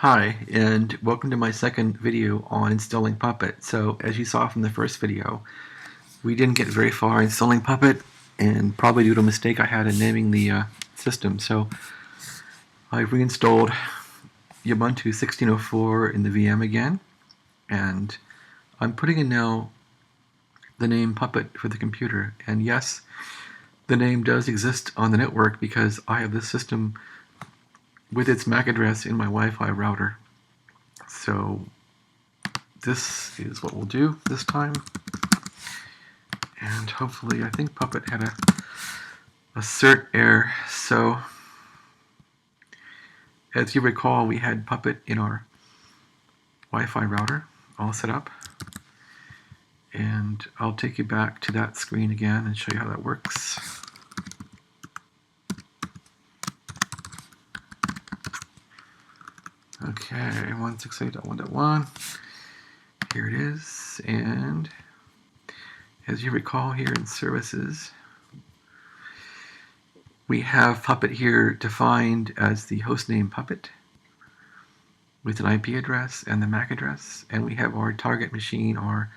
Hi, and welcome to my second video on installing Puppet. So, as you saw from the first video, we didn't get very far installing Puppet, and probably due to a mistake I had in naming the system. So, I've reinstalled Ubuntu 16.04 in the VM again, and I'm putting in now the name Puppet for the computer. And yes, the name does exist on the network because I have this system with its MAC address in my Wi-Fi router. So this is what we'll do this time. And hopefully, I think Puppet had a cert error. So as you recall, we had Puppet in our Wi-Fi router all set up. And I'll take you back to that screen again and show you how that works. Okay, 168.1.1. Here it is. And as you recall, here in services, we have Puppet here defined as the hostname Puppet with an IP address and the MAC address, and we have our target machine, or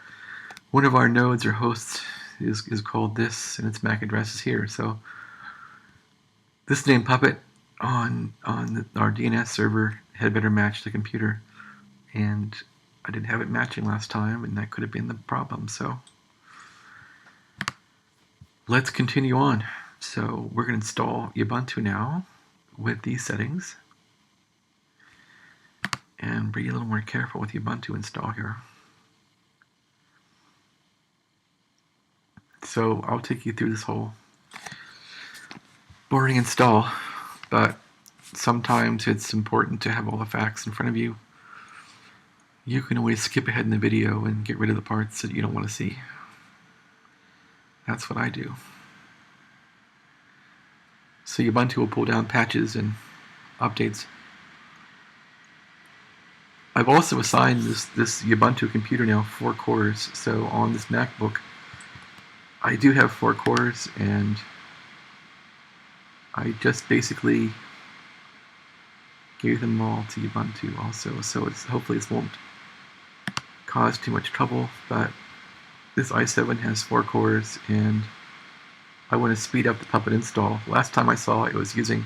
one of our nodes or hosts is called this, and its MAC address is here. So this name Puppet on our DNS server had better match the computer, and I didn't have it matching last time, and that could have been the problem. So let's continue on. So we're going to install Ubuntu now with these settings, and be a little more careful with Ubuntu install here. So I'll take you through this whole boring install, but sometimes it's important to have all the facts in front of you. You can always skip ahead in the video and get rid of the parts that you don't want to see. That's what I do. So Ubuntu will pull down patches and updates. I've also assigned this Ubuntu computer now 4 cores. So on this MacBook, I do have 4 cores, and I just basically gave them all to Ubuntu also. So hopefully this won't cause too much trouble, but this i7 has 4 cores, and I want to speed up the Puppet install. Last time I saw it was using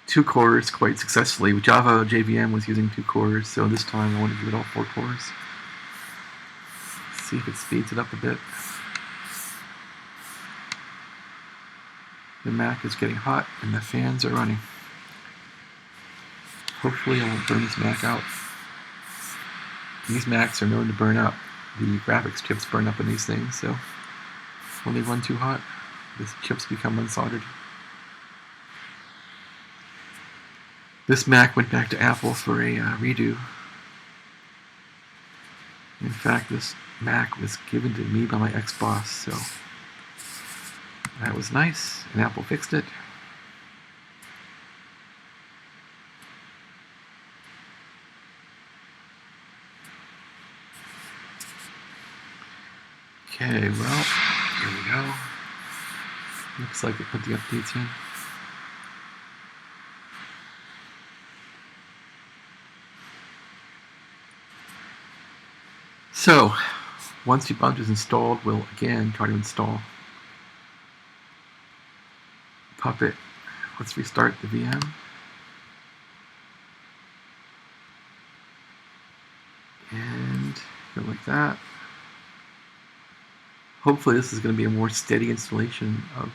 2 cores quite successfully. Java JVM was using 2 cores, so this time I want to give it all 4 cores. See if it speeds it up a bit. The Mac is getting hot and the fans are running. Hopefully I won't burn this Mac out. These Macs are known to burn up. The graphics chips burn up in these things, so when they run too hot, the chips become unsoldered. This Mac went back to Apple for a redo. In fact, this Mac was given to me by my ex-boss, so that was nice, and Apple fixed it. Okay, well, here we go. Looks like it put the updates in. So, once Ubuntu is installed, we'll again try to install Puppet. Let's restart the VM. And go like that. Hopefully this is going to be a more steady installation of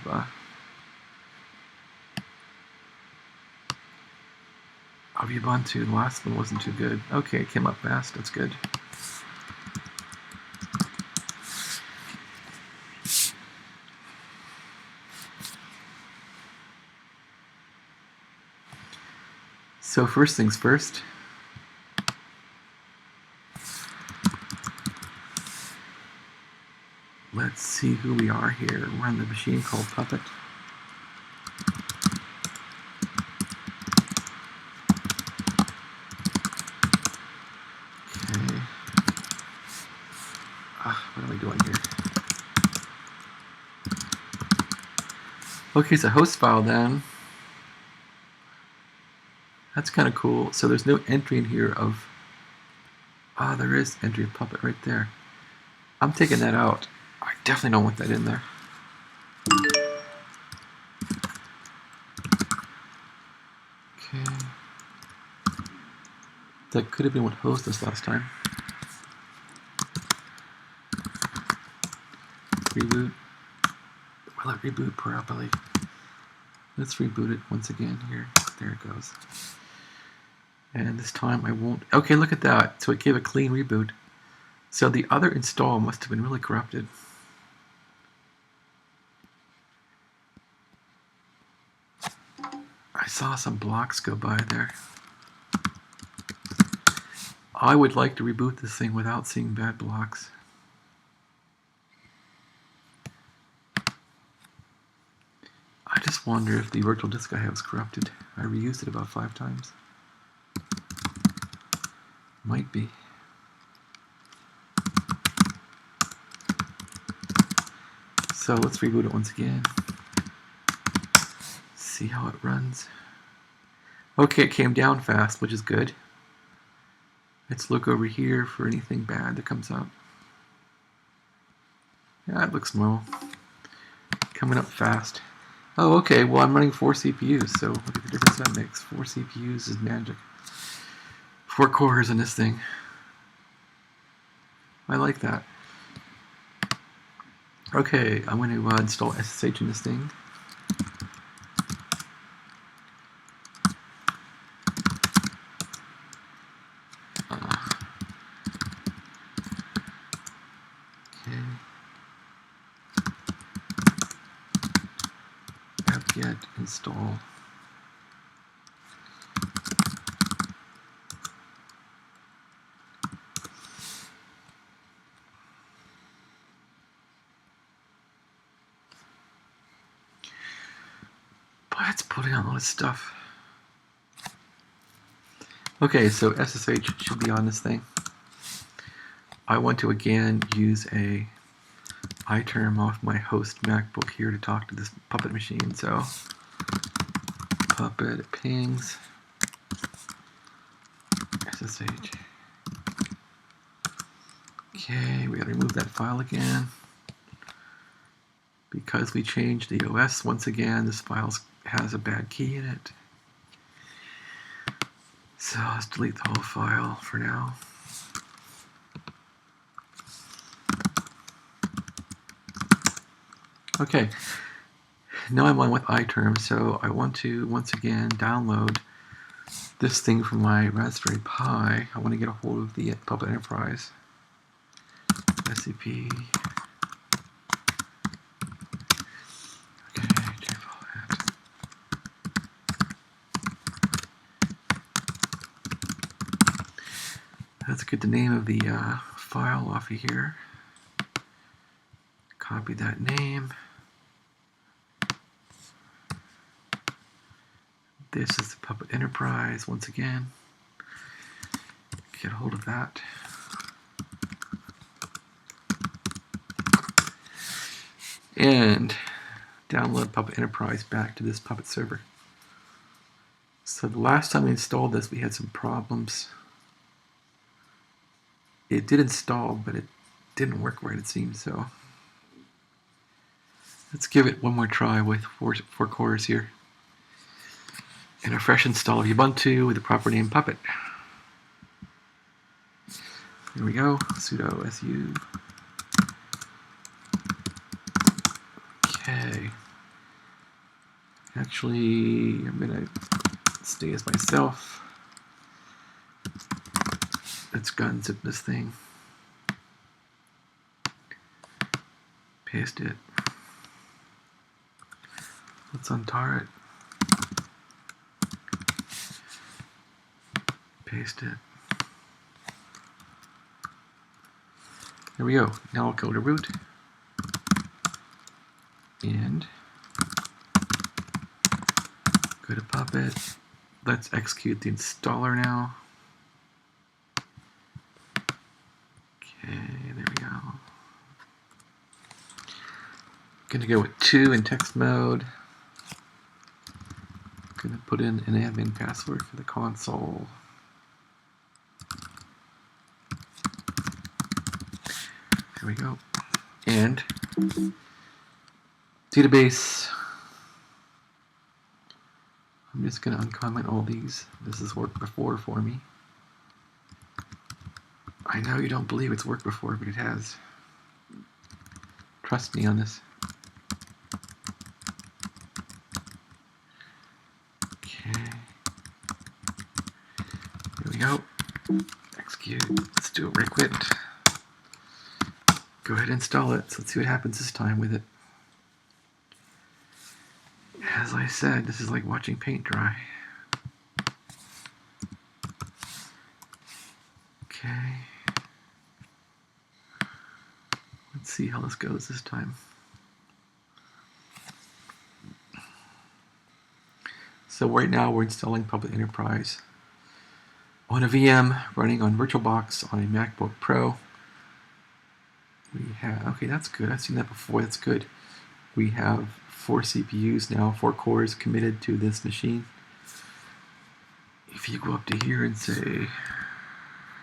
Ubuntu. The last one wasn't too good. Okay, it came up fast. That's good. So first things first. Let's see who we are here. We're on the machine called Puppet. Okay. What am I doing here? Okay, so host file then. That's kind of cool. So there's no entry in here of... Ah, there is entry of Puppet right there. I'm taking that out. I definitely don't want that in there. Okay. That could have been what hosted us last time. Reboot. Will it reboot properly? Let's reboot it once again here. There it goes. And this time I won't... Okay, look at that. So it gave a clean reboot. So the other install must have been really corrupted. I saw some blocks go by there. I would like to reboot this thing without seeing bad blocks. I just wonder if the virtual disk I have is corrupted. I reused it about 5 times. Might be. So let's reboot it once again. See how it runs. Okay, it came down fast, which is good. Let's look over here for anything bad that comes up. Yeah, it looks normal. Coming up fast. Oh, okay, well I'm running 4 CPUs, so look at the difference that makes. 4 CPUs is magic. 4 cores in this thing. I like that. Okay, I'm going to install SSH in this thing. Okay. Apt-get install. Boy, it's putting on all this stuff. Okay, so SSH should be on this thing. I want to again use a iTerm off my host MacBook here to talk to this Puppet machine. So Puppet pings SSH. Okay, we gotta remove that file again. Because we changed the OS once again, this file has a bad key in it. So let's delete the whole file for now. Okay, now I'm on with iTerm, so I want to once again download this thing from my Raspberry Pi. I want to get a hold of the Puppet Enterprise. SCP. Let's get the name of the file off of here. Copy that name. This is the Puppet Enterprise once again. Get a hold of that. And download Puppet Enterprise back to this Puppet server. So the last time we installed this, we had some problems. It did install, but it didn't work right, it seems. So let's give it one more try with four cores here. And a fresh install of Ubuntu with the proper name Puppet. Here we go, sudo su. Okay. Actually, I'm gonna stay as myself. Let's gunzip this thing. Paste it. Let's untar it. Paste it. There we go. Now I'll go to root. And go to Puppet. Let's execute the installer now. Okay, there we go. Gonna go with 2 in text mode. Gonna put in an admin password for the console. There we go. And database. I'm just gonna uncomment all these. This has worked before for me. I know you don't believe it's worked before, but it has. Trust me on this. Okay. Here we go. Execute. Let's do it right quick. Go ahead and install it. So let's see what happens this time with it. As I said, this is like watching paint dry. Okay. Let's see how this goes this time. So right now we're installing Public Enterprise on a VM running on VirtualBox on a MacBook Pro. We have, okay, that's good. I've seen that before. That's good. We have 4 CPUs now, 4 cores committed to this machine. If you go up to here and say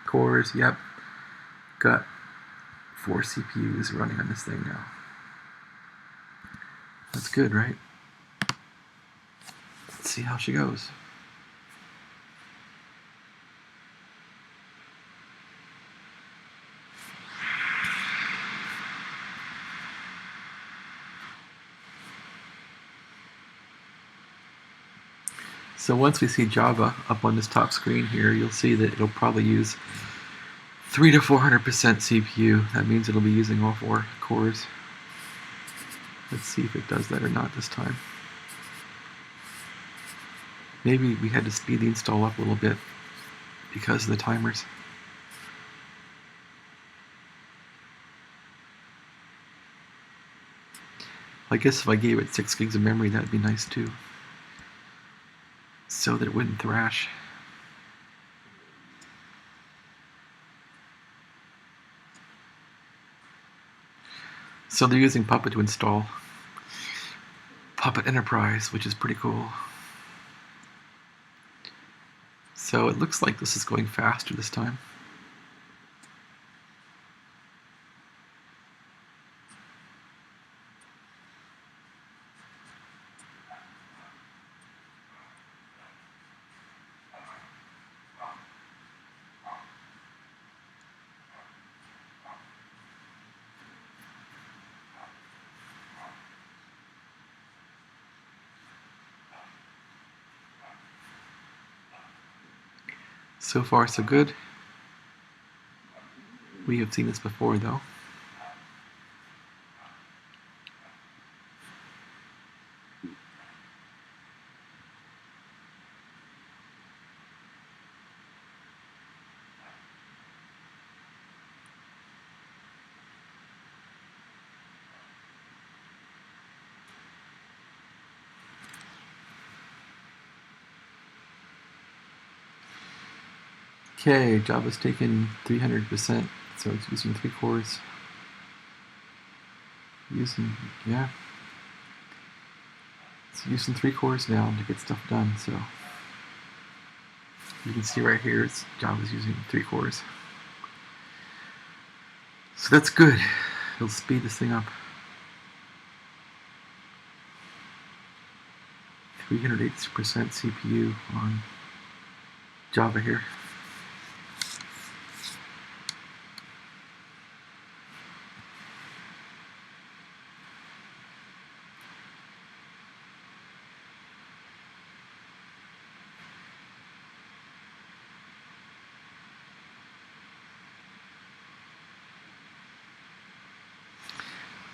cores, yep, got 4 CPUs running on this thing now. That's good, right? Let's see how she goes. So once we see Java up on this top screen here, you'll see that it'll probably use 300 to 400% CPU. That means it'll be using all 4 cores. Let's see if it does that or not this time. Maybe we had to speed the install up a little bit because of the timers. I guess if I gave it 6 gigs of memory, that'd be nice too, so that it wouldn't thrash. So they're using Puppet to install Puppet Enterprise, which is pretty cool. So it looks like this is going faster this time. So far, so good. We have seen this before, though. Okay, Java's taken 300%, so it's using 3 cores. Yeah. It's using 3 cores now to get stuff done, so you can see right here, Java's using 3 cores. So that's good. It'll speed this thing up. 380% CPU on Java here.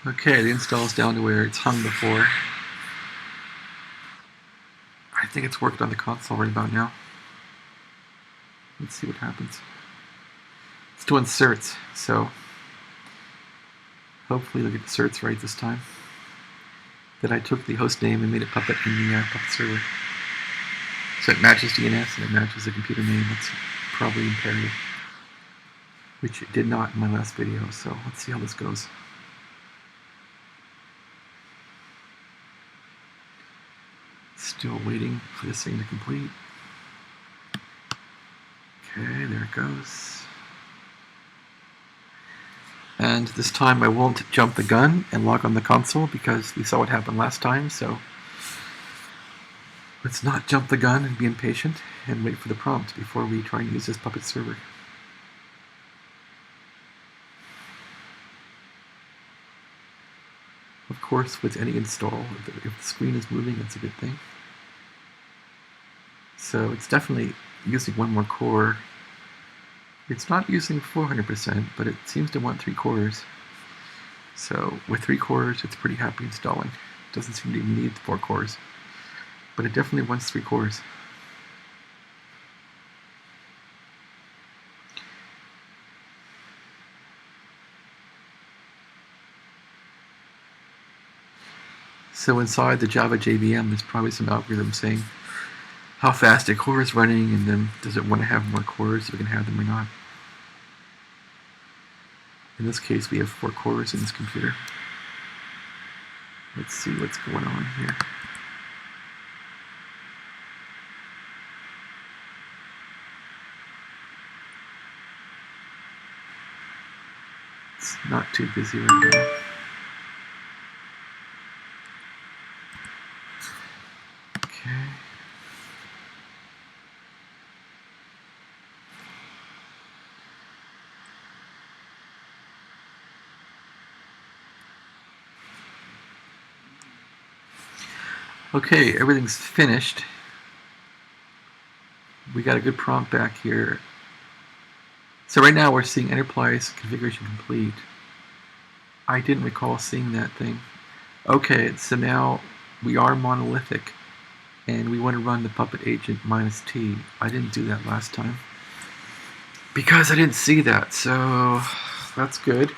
Okay, the install is down to where it's hung before. I think it's worked on the console right about now. Let's see what happens. It's doing certs, so hopefully they'll get the certs right this time. That I took the host name and made it Puppet in the Puppet server. So it matches DNS and it matches the computer name. That's probably imperative, which it did not in my last video, so let's see how this goes. Let's Still waiting for this thing to complete. Okay, there it goes. And this time I won't jump the gun and log on the console because we saw what happened last time, so let's not jump the gun and be impatient and wait for the prompt before we try and use this Puppet server. Of course, with any install, if the screen is moving, it's a good thing. So it's definitely using one more core. It's not using 400%, but it seems to want 3 cores. So with 3 cores, it's pretty happy installing. It doesn't seem to even need 4 cores, but it definitely wants 3 cores. So inside the Java JVM, there's probably some algorithm saying how fast a core is running, and then does it want to have more cores so we can have them or not. In this case, we have 4 cores in this computer. Let's see what's going on here. It's not too busy right now. Okay. Okay, everything's finished. We got a good prompt back here. So right now we're seeing enterprise configuration complete. I didn't recall seeing that thing. Okay, so now we are monolithic and we want to run the Puppet agent -t. I didn't do that last time because I didn't see that, so that's good.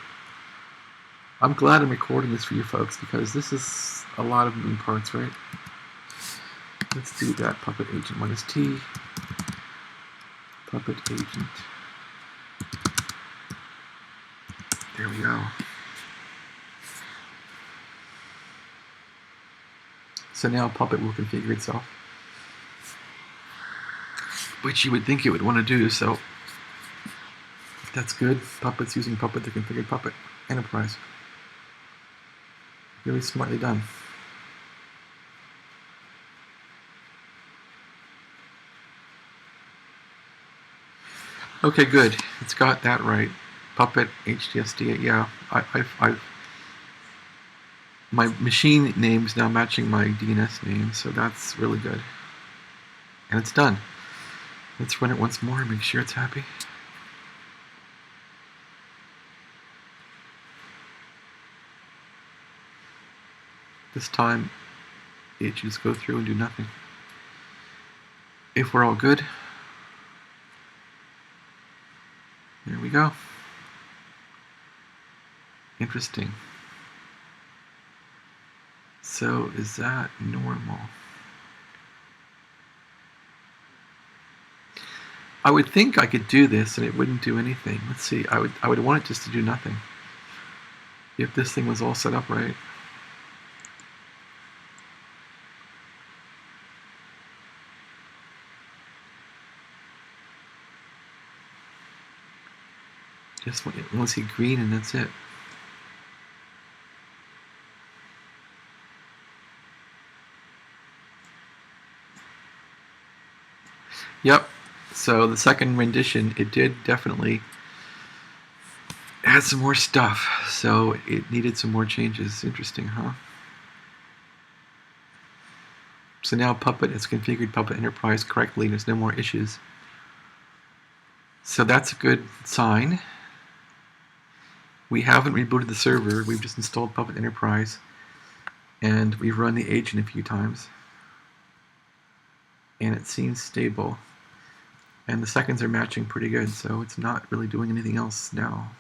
I'm glad I'm recording this for you folks because this is a lot of moving parts, right? Let's do that. Puppet agent -t. Puppet agent. There we go. So now Puppet will configure itself, which you would think it would want to do, so that's good. Puppet's using Puppet to configure Puppet Enterprise. Really smartly done. Okay, good. It's got that right. Puppet HDSD. Yeah, my machine name is now matching my DNS name, so that's really good. And it's done. Let's run it once more and make sure it's happy. This time, it should just go through and do nothing. If we're all good, there we go. Interesting. So is that normal? I would think I could do this and it wouldn't do anything. Let's see. I would want it just to do nothing if this thing was all set up right. Just want to see green and that's it. Yep. So the second rendition, it did definitely add some more stuff. So it needed some more changes. Interesting, huh? So now Puppet has configured Puppet Enterprise correctly. There's no more issues. So that's a good sign. We haven't rebooted the server. We've just installed Puppet Enterprise. And we've run the agent a few times. And it seems stable. And the seconds are matching pretty good, so it's not really doing anything else now.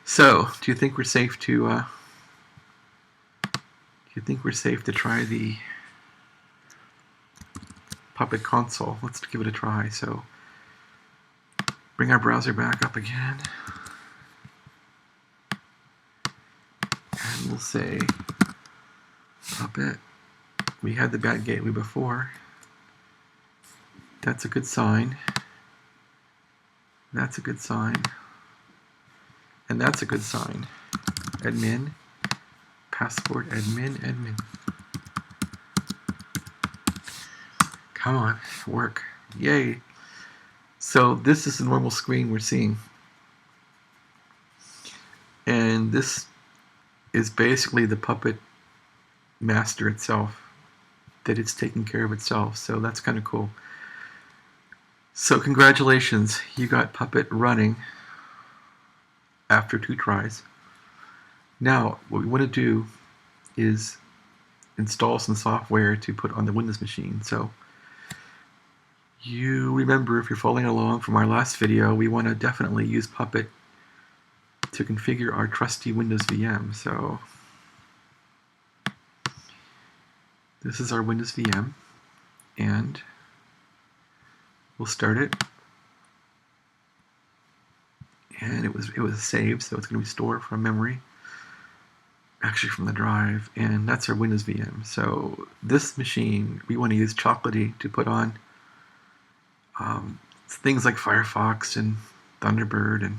So, do you think we're safe to try the Puppet console? Let's give it a try. So, bring our browser back up again. And we'll say Puppet We had the bad gateway before. That's a good sign. That's a good sign. And that's a good sign. Admin, password, admin. Come on, work. Yay. So this is the normal screen we're seeing. And this is basically the Puppet master itself, that it's taking care of itself. So that's kind of cool. So congratulations, you got Puppet running after 2 tries. Now, what we want to do is install some software to put on the Windows machine. So you remember, if you're following along from our last video, we want to definitely use Puppet to configure our trusty Windows VM. So this is our Windows VM, and we'll start it. And it was saved, so it's going to be stored from memory, actually from the drive, and that's our Windows VM. So this machine, we want to use Chocolatey to put on things like Firefox and Thunderbird and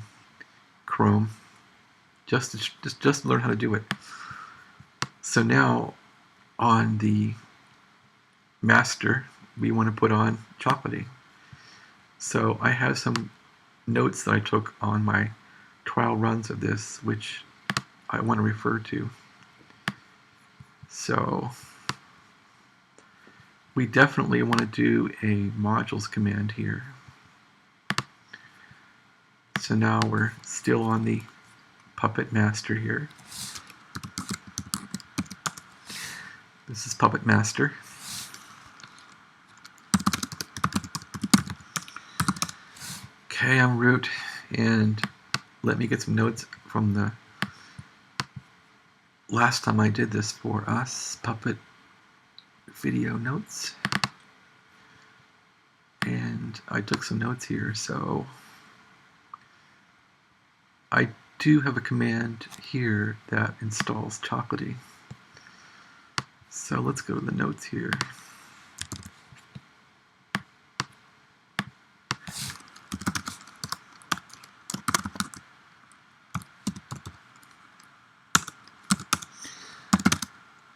Chrome, just to learn how to do it. So now on the master, we want to put on Chocolatey. So I have some notes that I took on my trial runs of this, which I want to refer to. So we definitely want to do a modules command here. So now we're still on the Puppet master here. This is Puppet master. Okay, I'm root, and let me get some notes from the last time I did this for us, Puppet video notes. And I took some notes here, so I do have a command here that installs Chocolatey. So let's go to the notes here.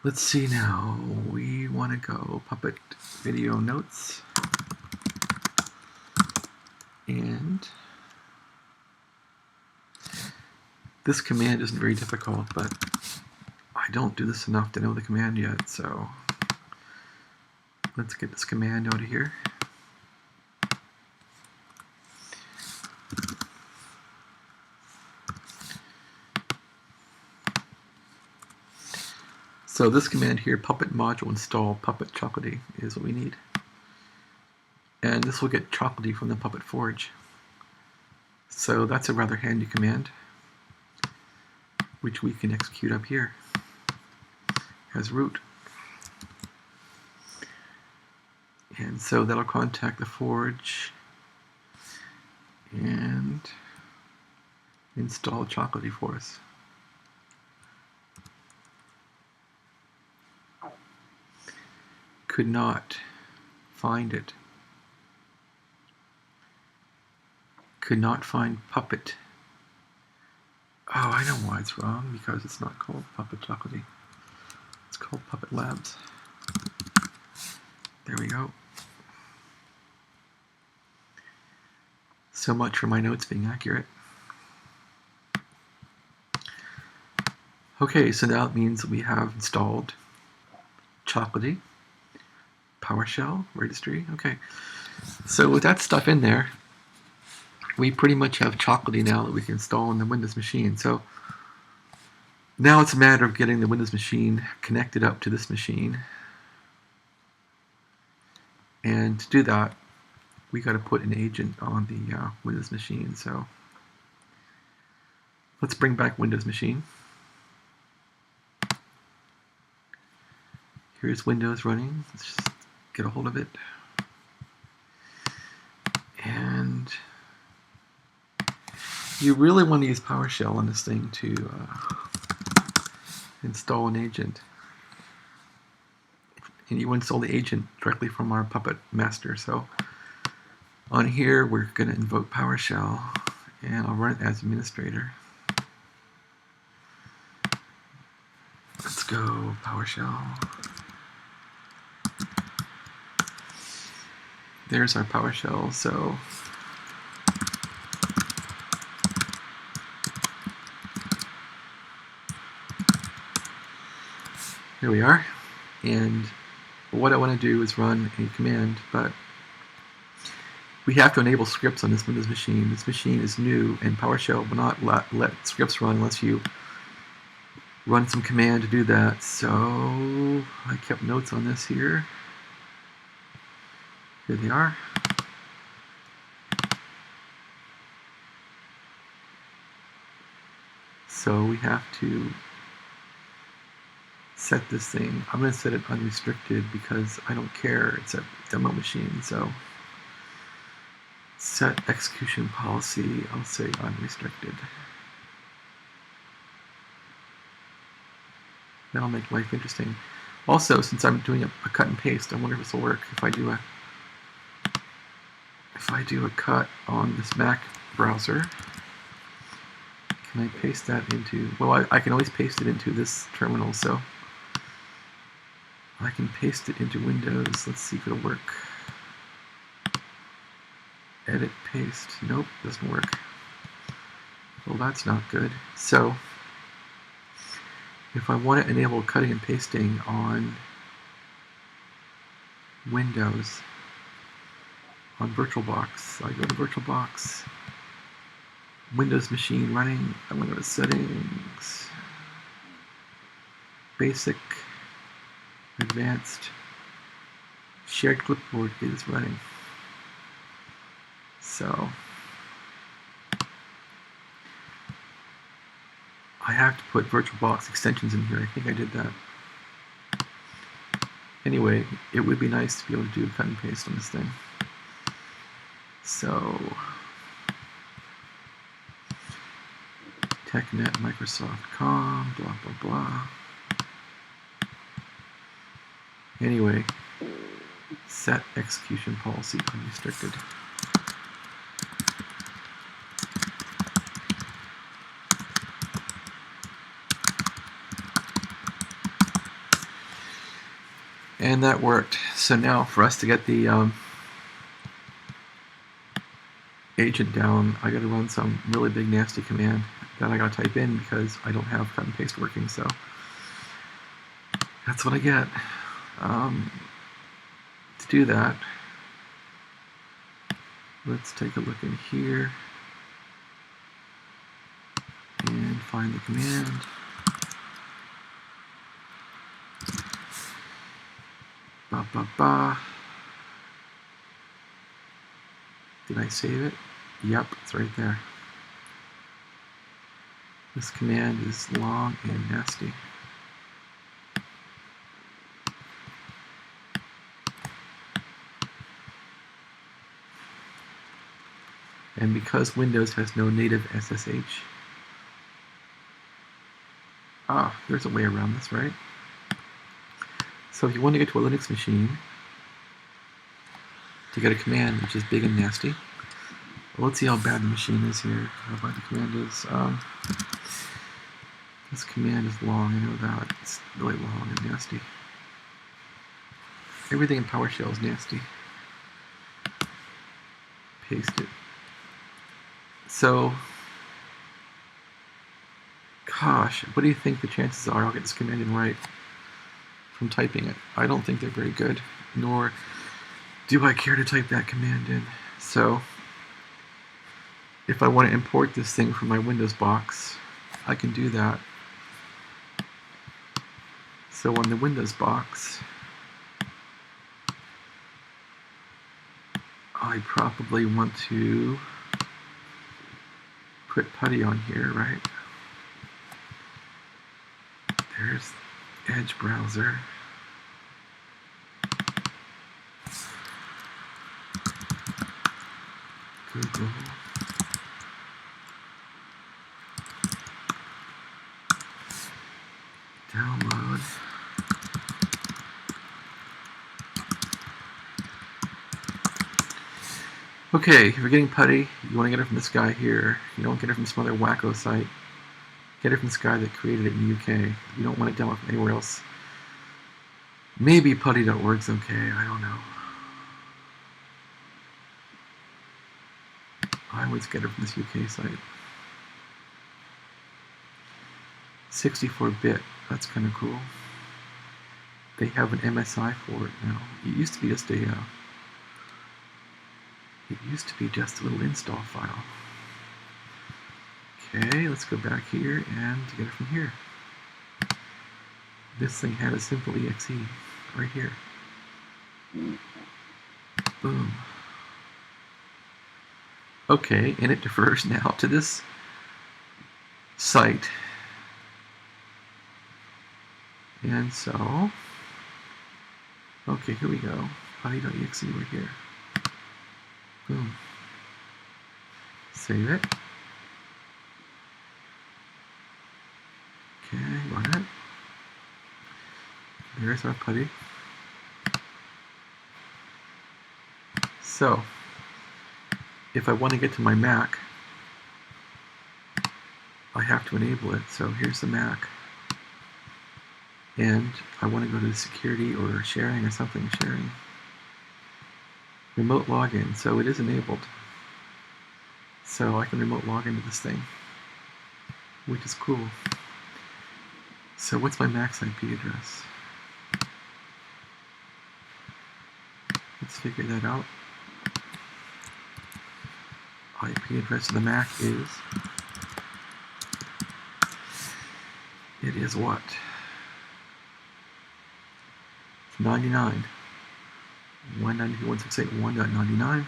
Let's see now, we want to go Puppet video notes, and this command isn't very difficult, but I don't do this enough to know the command yet, so let's get this command out of here. So this command here, Puppet module install Puppet Chocolatey, is what we need. And this will get Chocolatey from the Puppet Forge. So that's a rather handy command, which we can execute up here as root. And so that'll contact the Forge and install Chocolatey for us. Could not find it. Could not find Puppet. Oh, I know why it's wrong, because it's not called Puppet Chocolatey. It's called Puppet Labs. There we go. So much for my notes being accurate. Okay, so now it means we have installed Chocolatey, PowerShell, registry. Okay, so with that stuff in there, we pretty much have Chocolatey now that we can install on the Windows machine. So now it's a matter of getting the Windows machine connected up to this machine. And to do that, we got to put an agent on the Windows machine. So let's bring back Windows machine. Here's Windows running. Let's just get a hold of it. And you really want to use PowerShell on this thing to install an agent. and you install the agent directly from our Puppet master. So on here, we're going to invoke PowerShell, and I'll run it as administrator. Let's go PowerShell. There's our PowerShell. So here we are. And what I want to do is run a command, but we have to enable scripts on this Windows machine. This machine is new, and PowerShell will not let scripts run unless you run some command to do that. So I kept notes on this here. Here they are. So we have to set this thing. I'm going to set it unrestricted because I don't care. It's a demo machine. So set execution policy. I'll say unrestricted. That'll make life interesting. Also, since I'm doing a cut and paste, I wonder if this will work if I do a cut on this Mac browser. Can I paste that into, well, I can always paste it into this terminal, so I can paste it into Windows. Let's see if it'll work. Edit, paste. Nope, doesn't work. Well, that's not good. So if I want to enable cutting and pasting on Windows, on VirtualBox, I go to VirtualBox, Windows machine running, I'm going to go to settings, basic, advanced, shared clipboard is running. So I have to put VirtualBox extensions in here. I think I did that. Anyway, it would be nice to be able to do cut and paste on this thing. So TechNet, Microsoft.com, blah, blah, blah. Anyway, set execution policy unrestricted. And that worked. So now for us to get the agent down, I got to run some really big nasty command that I got to type in because I don't have cut and paste working. So that's what I get. To do that, let's take a look in here and find the command. Ba ba ba. Did I save it? Yep, it's right there. This command is long and nasty. And because Windows has no native SSH, there's a way around this, right? So if you want to get to a Linux machine to get a command which is big and nasty, well, let's see how bad the machine is here, how bad the command is. This command is long, I know that. It's really long and nasty. Everything in PowerShell is nasty. Paste it. So, gosh, what do you think the chances are I'll get this command in right from typing it? I don't think they're very good, nor do I care to type that command in. So, if I want to import this thing from my Windows box, I can do that. So on the Windows box, I probably want to put putty on here, right? There's Edge browser. Google. Download. Okay, if you're getting putty, you want to get it from this guy here. You don't get it from some other wacko site. Get it from this guy that created it in the UK. You don't want it downloaded from anywhere else. Maybe putty.org's okay, I don't know. I always get it from this UK site. 64-bit, that's kind of cool. They have an MSI for it now. It used to be just a little install file. Okay, let's go back here and get it from here. This thing had a simple exe right here. Boom. Okay, and it defers now to this site. And so, okay, here we go. Putty.exe right here. Boom. Save it. Okay, run it. There's our putty. So, if I want to get to my Mac, I have to enable it. So here's the Mac. And I want to go to security or sharing or something. Sharing. Remote login. So it is enabled. So I can remote log into this thing, which is cool. So what's my Mac's IP address? Let's figure that out. IP address of the Mac is, it is what? 99. 192.168.1.99.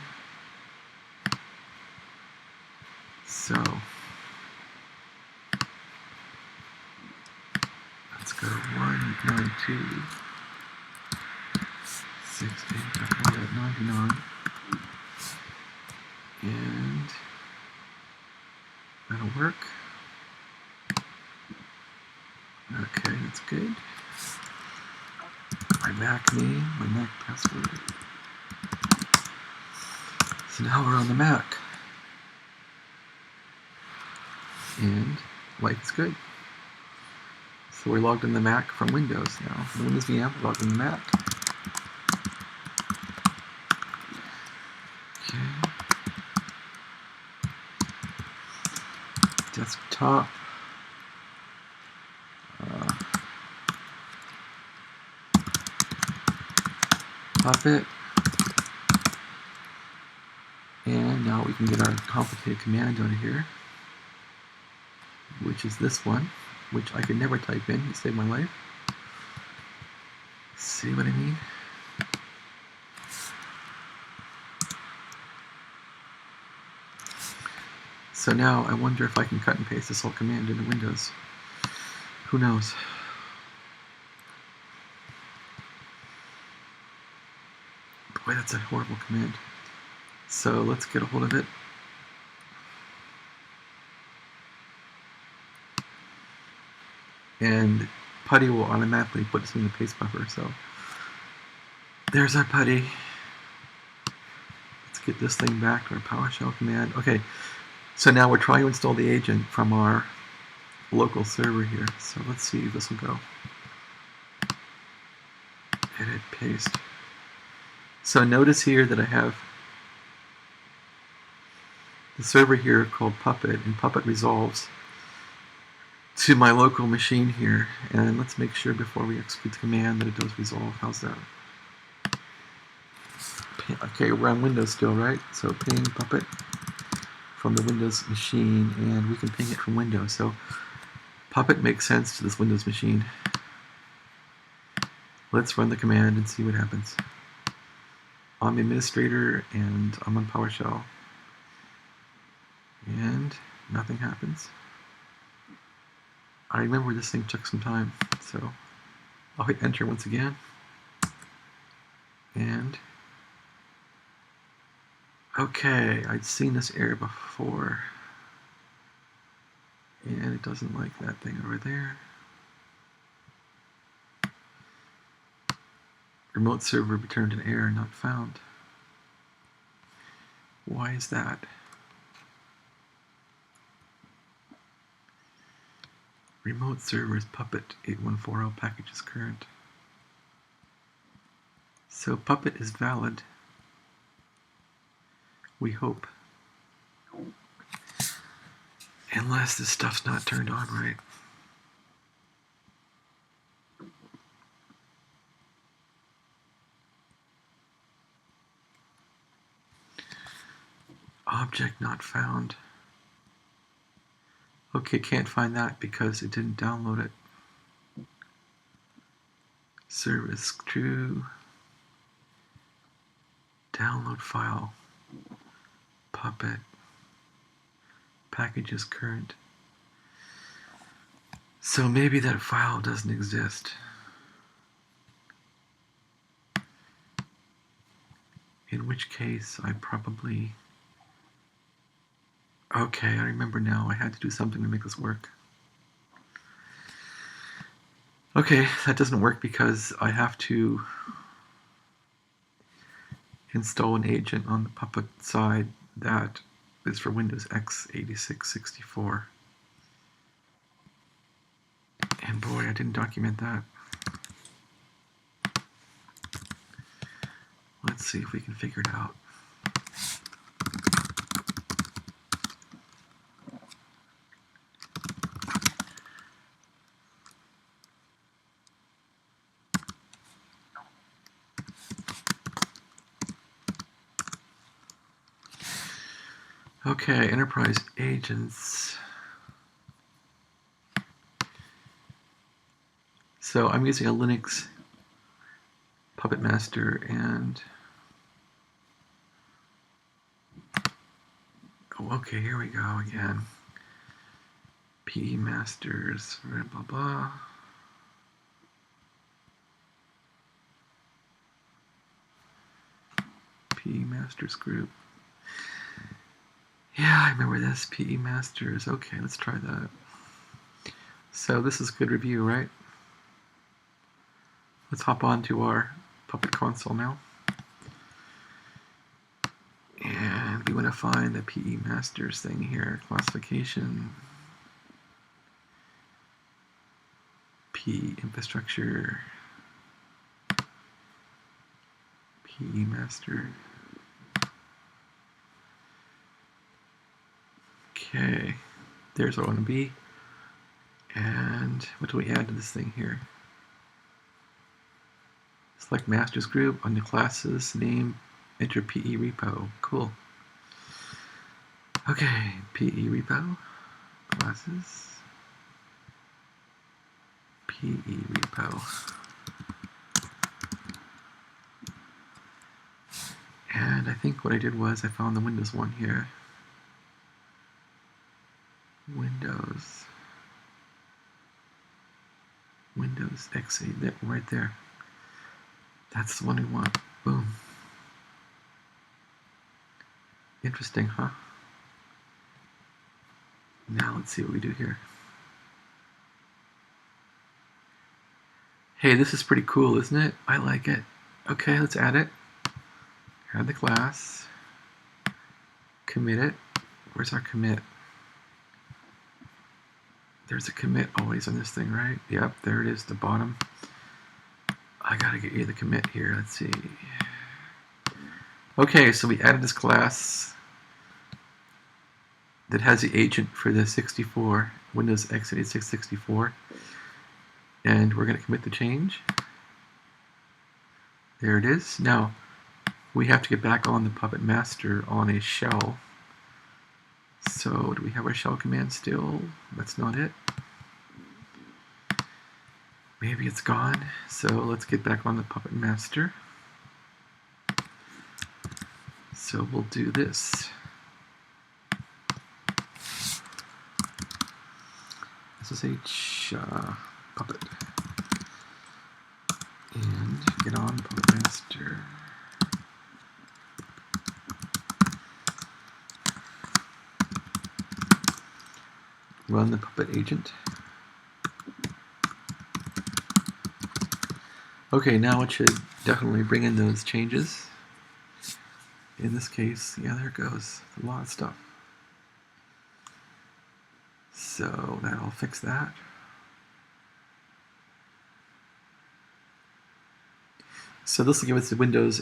So let's go 192.168.1.99, and that'll work. Okay, that's good. My Mac name, my Mac password. So now we're on the Mac. And life is good. So we're logged in the Mac from Windows now. From the Windows VM, we're logged in the Mac. Okay. Desktop. Puppet. And now we can get our complicated command out of here, which is this one, which I could never type in. It saved my life. See what I mean? So now I wonder if I can cut and paste this whole command into Windows. Who knows? Boy, that's a horrible command. So let's get a hold of it. And putty will automatically put this in the paste buffer. So there's our putty. Let's get this thing back to our PowerShell command. Okay, so now we're trying to install the agent from our local server here. So let's see if this will go. Edit, paste. So notice here that I have the server here called Puppet, and Puppet resolves to my local machine here. And let's make sure before we execute the command that it does resolve. How's that? Okay, we're on Windows still, right? So ping Puppet from the Windows machine, and we can ping it from Windows. So Puppet makes sense to this Windows machine. Let's run the command and see what happens. I'm administrator and I'm on PowerShell. And nothing happens. I remember this thing took some time, so I'll hit enter once again. And okay, I'd seen this error before. And it doesn't like that thing over there. Remote server returned an error not found. Why is that? Remote servers Puppet 8140 package is current. So Puppet is valid. We hope. Unless this stuff's not turned on right. Object not found. Okay, can't find that because it didn't download it. Service true. Download file. Puppet. Package is current. So maybe that file doesn't exist. In which case I probably... Okay, I remember now. I had to do something to make this work. Okay, that doesn't work because I have to install an agent on the Puppet side that is for Windows x86-64. And boy, I didn't document that. Let's see if we can figure it out. Okay, enterprise agents. So I'm using a Linux Puppet Master and... Oh, okay, here we go again. PE Masters, blah, blah, blah. PE Masters group. Yeah, I remember this, PE Masters. Okay, let's try that. So this is good review, right? Let's hop on to our Puppet console now. And we want to find the PE Masters thing here. Classification. PE infrastructure. PE Master. Okay, there's where I want to be. And what do we add to this thing here? Select Masters Group on the classes, name, enter PE repo. Cool. Okay, PE repo, classes, PE repo. And I think what I did was I found the Windows one here. Windows x8, right there. That's the one we want. Boom. Interesting, huh? Now let's see what we do here. Hey, this is pretty cool, isn't it? I like it. Okay, let's add it. Add the class. Commit it. Where's our commit? There's a commit always on this thing, right? Yep, there it is, the bottom. I gotta get you the commit here. Let's see. Okay, so we added this class that has the agent for the 64, Windows x86 64. And we're going to commit the change. There it is. Now, we have to get back on the Puppet Master on a shell. So, do we have our shell command still? That's not it. Maybe it's gone. So, let's get back on the Puppet Master. So, we'll do this. SSH Puppet. And get on Puppet Master. Run the Puppet agent. Okay, now it should definitely bring in those changes. In this case, yeah, there it goes. A lot of stuff. So that'll fix that. So this will give us the Windows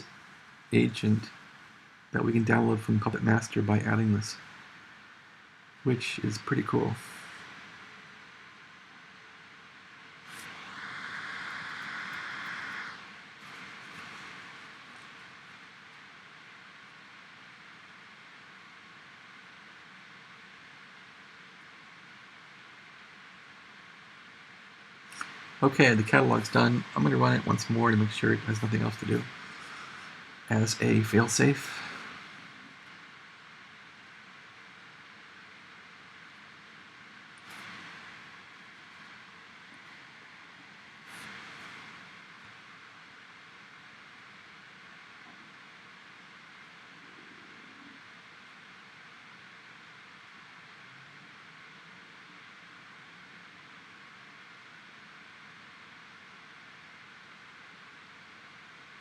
agent that we can download from Puppet Master by adding this, which is pretty cool. Okay, the catalog's done. I'm going to run it once more to make sure it has nothing else to do as a failsafe.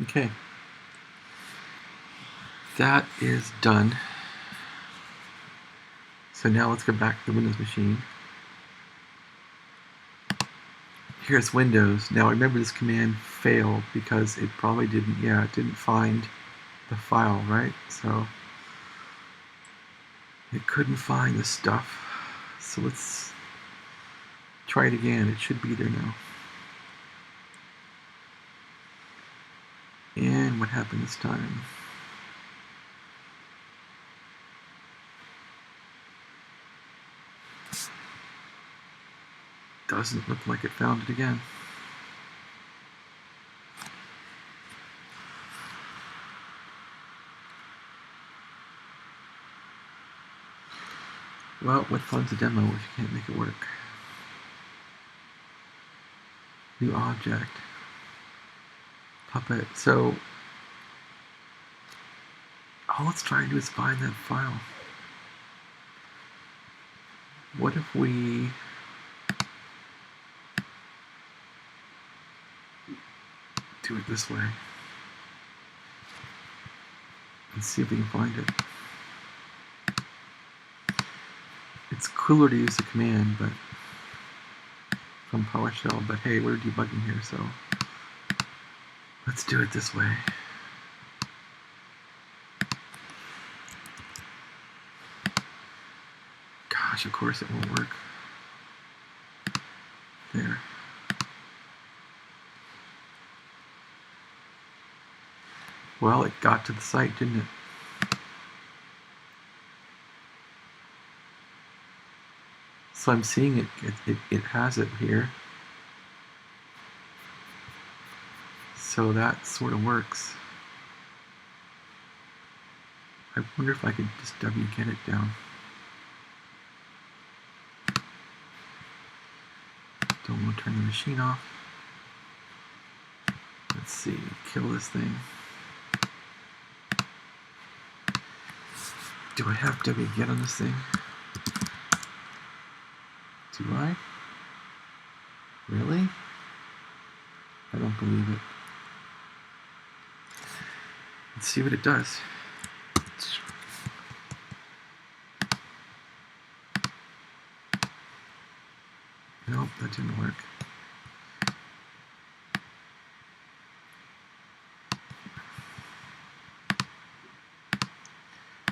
Okay, that is done. So now let's go back to the Windows machine. Here's Windows. Now remember this command failed because it probably didn't, it didn't find the file, right? So it couldn't find the stuff. So let's try it again. It should be there now. And what happened this time? Doesn't look like it found it again. Well, what fun's a demo if you can't make it work? New object. Puppet. So all it's trying to do is find that file. What if we do it this way and see if we can find it? It's cooler to use the command, but from PowerShell, but hey, we're debugging here, so let's do it this way. Gosh, of course it won't work. There. Well, it got to the site, didn't it? So I'm seeing it has it here. So that sort of works. I wonder if I could just get it down. Don't want to turn the machine off. Let's see, kill this thing. Do I have get on this thing? Do I? Really? I don't believe it. Let's see what it does. Nope, that didn't work.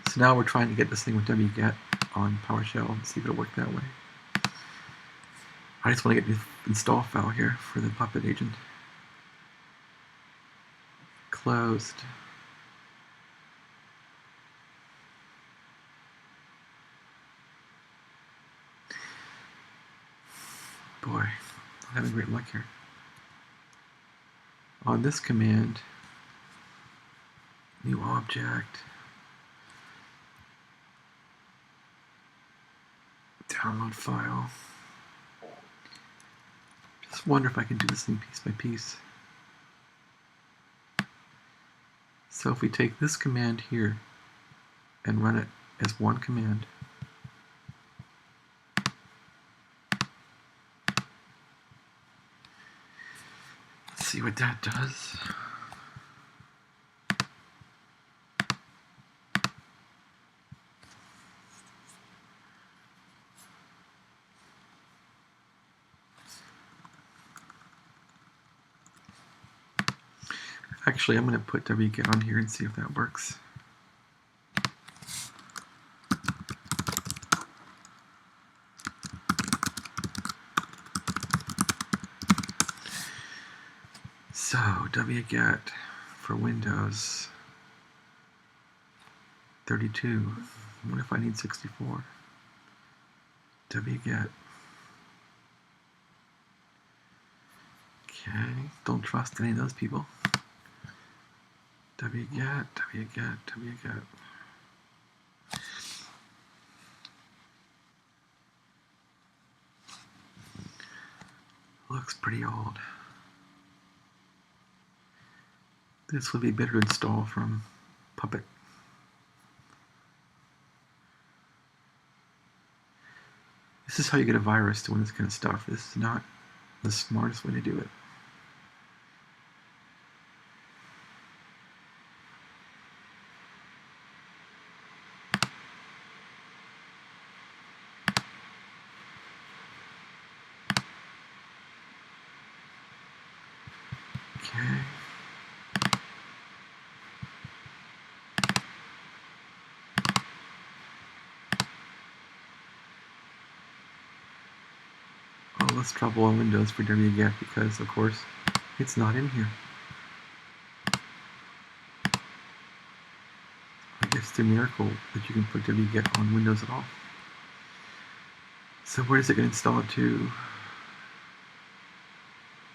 So now we're trying to get this thing with wget on PowerShell and see if it'll work that way. I just want to get the install file here for the Puppet agent. Closed. Boy, I'm having great luck here. On this command, new object, download file. Just wonder if I can do this thing piece by piece. So if we take this command here and run it as one command, let's see what that does. Actually, I'm going to put wget on here and see if that works. So, wget for Windows 32. What if I need 64? Wget. Okay, don't trust any of those people. Wget. Looks pretty old. This would be better to install from Puppet. This is how you get a virus doing this kind of stuff. This is not the smartest way to do it. Okay. All this trouble on Windows for wget because, of course, it's not in here. I guess it's a miracle that you can put wget on Windows at all. So where is it going to install it to?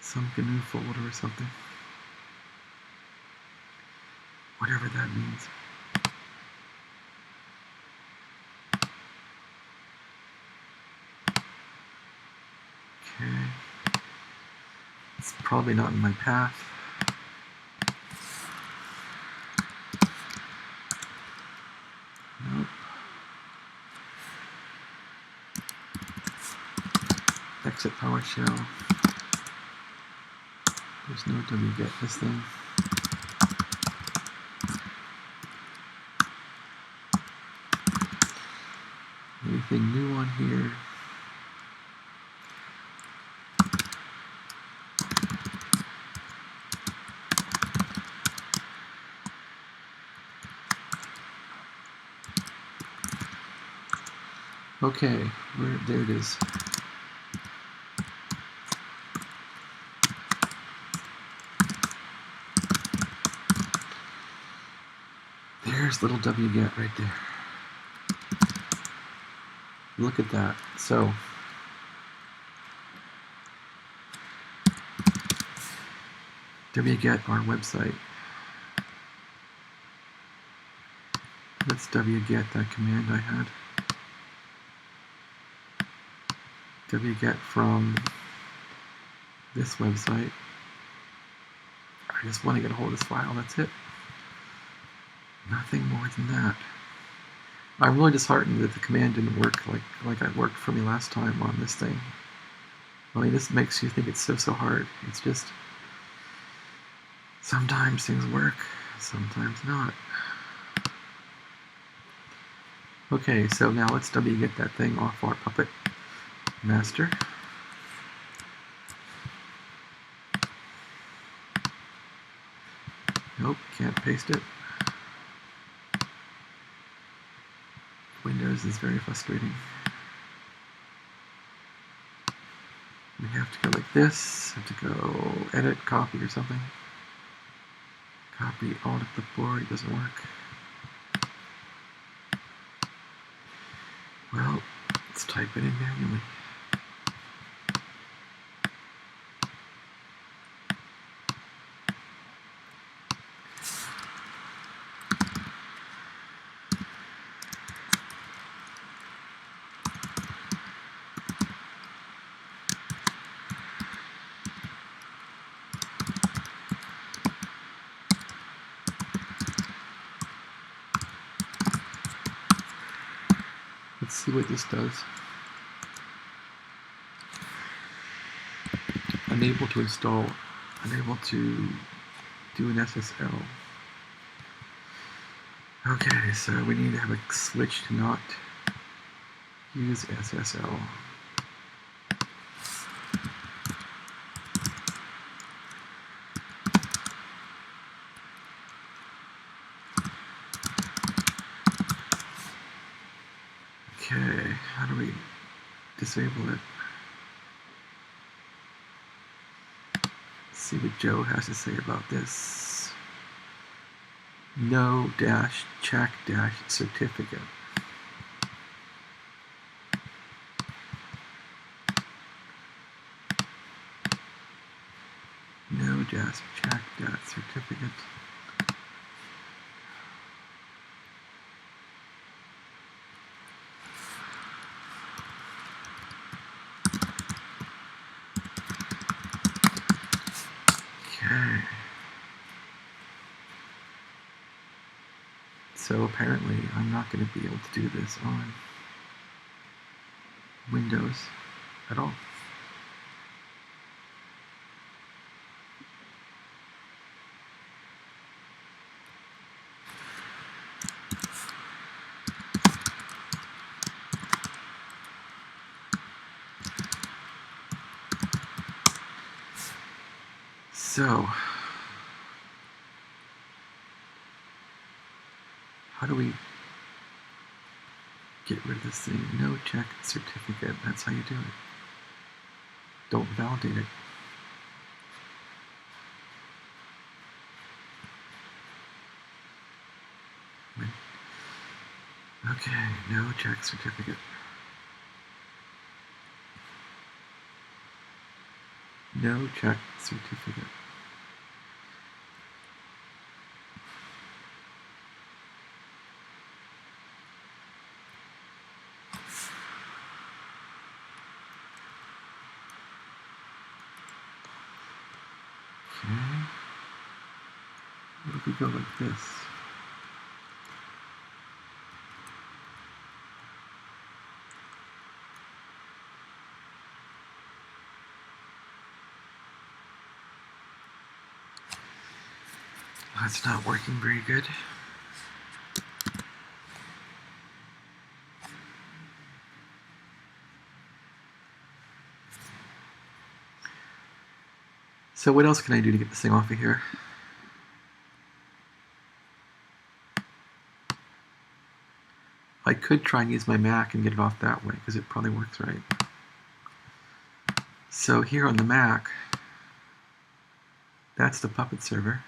Some GNU folder or something. Whatever that means. Okay. It's probably not in my path. Nope. Exit PowerShell. There's no wget this thing. Anything new on here? Okay, there it is. There's little wget right there. Look at that. So, wget our website. Let's wget that command I had. Wget from this website. I just want to get a hold of this file, that's it. Nothing more than that. I'm really disheartened that the command didn't work like it worked for me last time on this thing. I mean, this makes you think it's so hard. It's just, sometimes things work, sometimes not. Okay, so now let's wget that thing off our Puppet master. Nope, can't paste it. Windows is very frustrating. We have to go like this, have to go edit, copy or something. Copy all to clipboard, it doesn't work. Well, let's type it in manually. Let's see what this does. Unable to install, unable to do an SSL. Okay, so we need to have a switch to not use SSL. Okay, how do we disable it? Let's see what Joe has to say about this. No dash check dash certificate. No dash check dash certificate. Okay. So apparently I'm not going to be able to do this on Windows at all. So, how do we get rid of this thing? No check certificate. That's how you do it. Don't validate it. Okay, no check certificate. No check certificate. Okay. What if we go like this? That's not working very good. So what else can I do to get this thing off of here? I could try and use my Mac and get it off that way, because it probably works right. So here on the Mac, that's the Puppet server.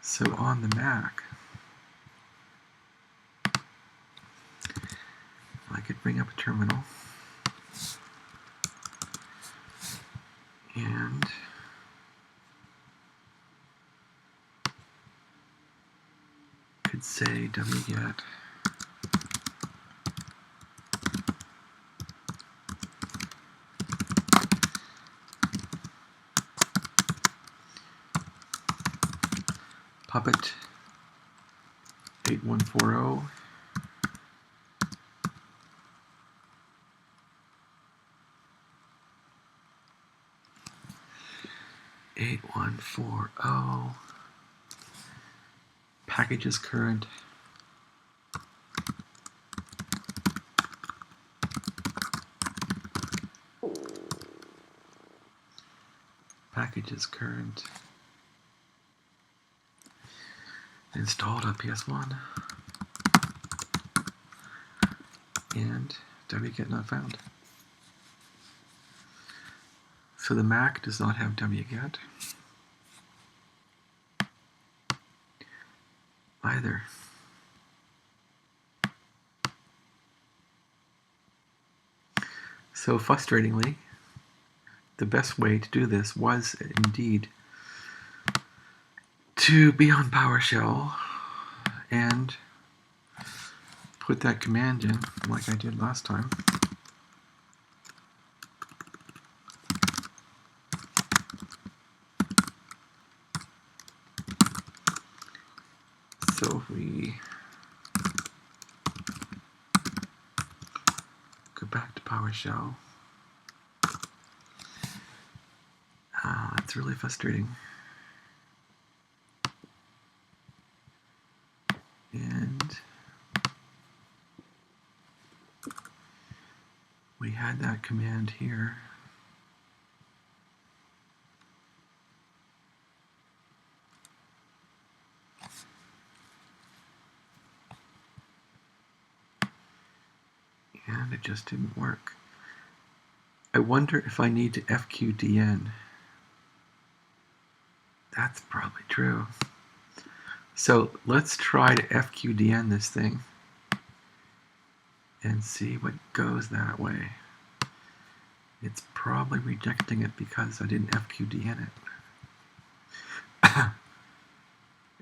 So on the Mac, I could bring up a terminal and could say wget puppet 8140 8140 packages current installed on PS1 and wget not found. So the Mac does not have wget either. So frustratingly, the best way to do this was indeed to be on PowerShell and put that command in like I did last time. So if we go back to PowerShell, it's really frustrating. And we had that command here. And it just didn't work. I wonder if I need to FQDN. That's probably true. So let's try to FQDN this thing and see what goes that way. It's probably rejecting it because I didn't FQDN it.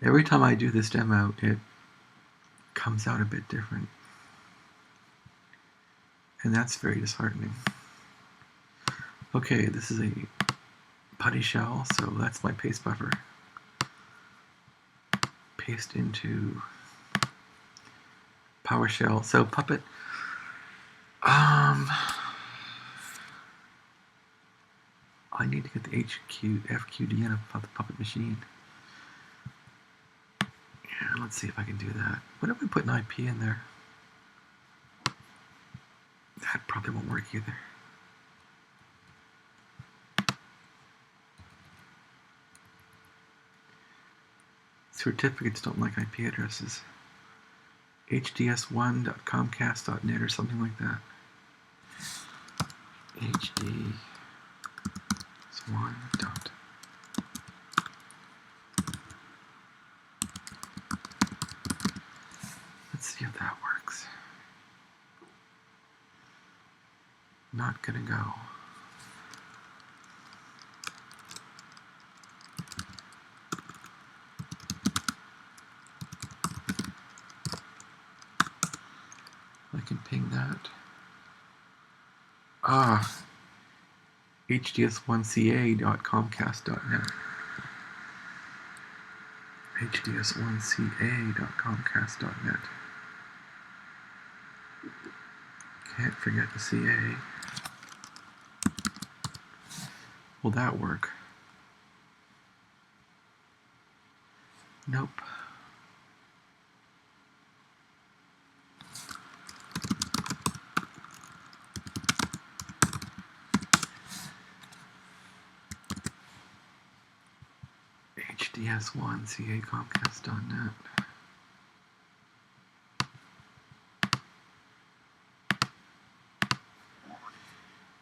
Every time I do this demo, it comes out a bit different. And that's very disheartening. Okay, this is a putty shell, so that's my paste buffer. Paste into PowerShell. So Puppet. I need to get the FQDN of the Puppet machine. Yeah, let's see if I can do that. What if we put an IP in there? That probably won't work either. Certificates don't like IP addresses. hds1.comcast.net or something like that. hds1. Let's see if that works. Not gonna go. I can ping that. hds1ca.comcast.net. hds1ca.comcast.net. Can't forget the CA. Will that work? Nope. hds1ca.comcast.net.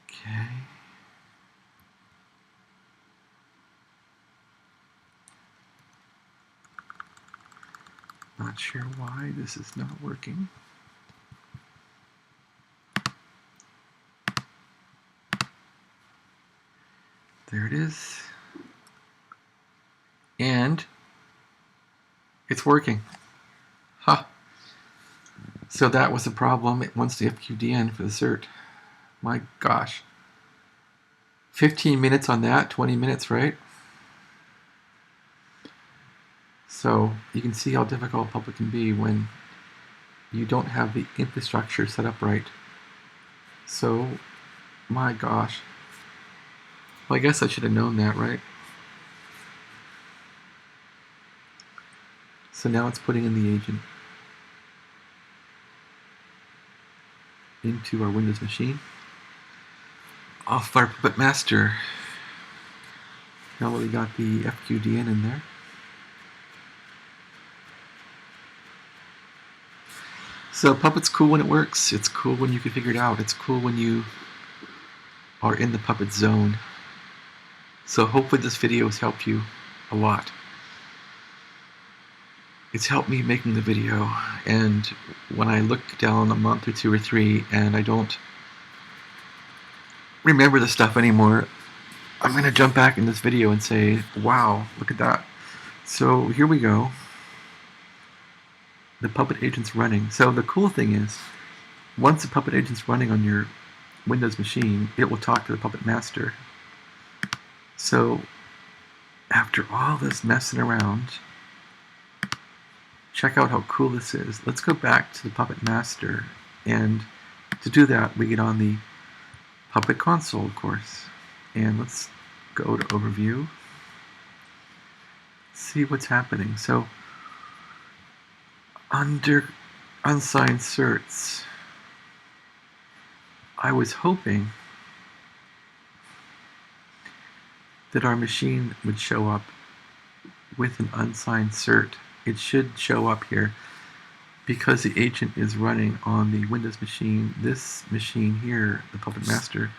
Okay. Not sure why this is not working. There it is. And it's working. Huh. So that was a problem. It wants the FQDN for the cert. My gosh. 15 minutes on that, 20 minutes, right? So you can see how difficult Puppet can be when you don't have the infrastructure set up right. So, my gosh. Well, I guess I should have known that, right? So now it's putting in the agent into our Windows machine. Off our Puppet master. Now that we got the FQDN in there. So Puppet's cool when it works. It's cool when you can figure it out. It's cool when you are in the Puppet zone. So hopefully this video has helped you a lot. It's helped me making the video, and when I look down a month or two or three and I don't remember the stuff anymore, I'm going to jump back in this video and say, wow, look at that. So here we go. The Puppet agent's running. So the cool thing is, once the Puppet agent's running on your Windows machine, it will talk to the Puppet master. So after all this messing around, check out how cool this is. Let's go back to the Puppet master, and to do that we get on the Puppet console, of course, and let's go to overview, see what's happening. So under unsigned certs, I was hoping that our machine would show up with an unsigned cert. It should show up here. because the agent is running on the Windows machine, this machine here, the Puppet Master,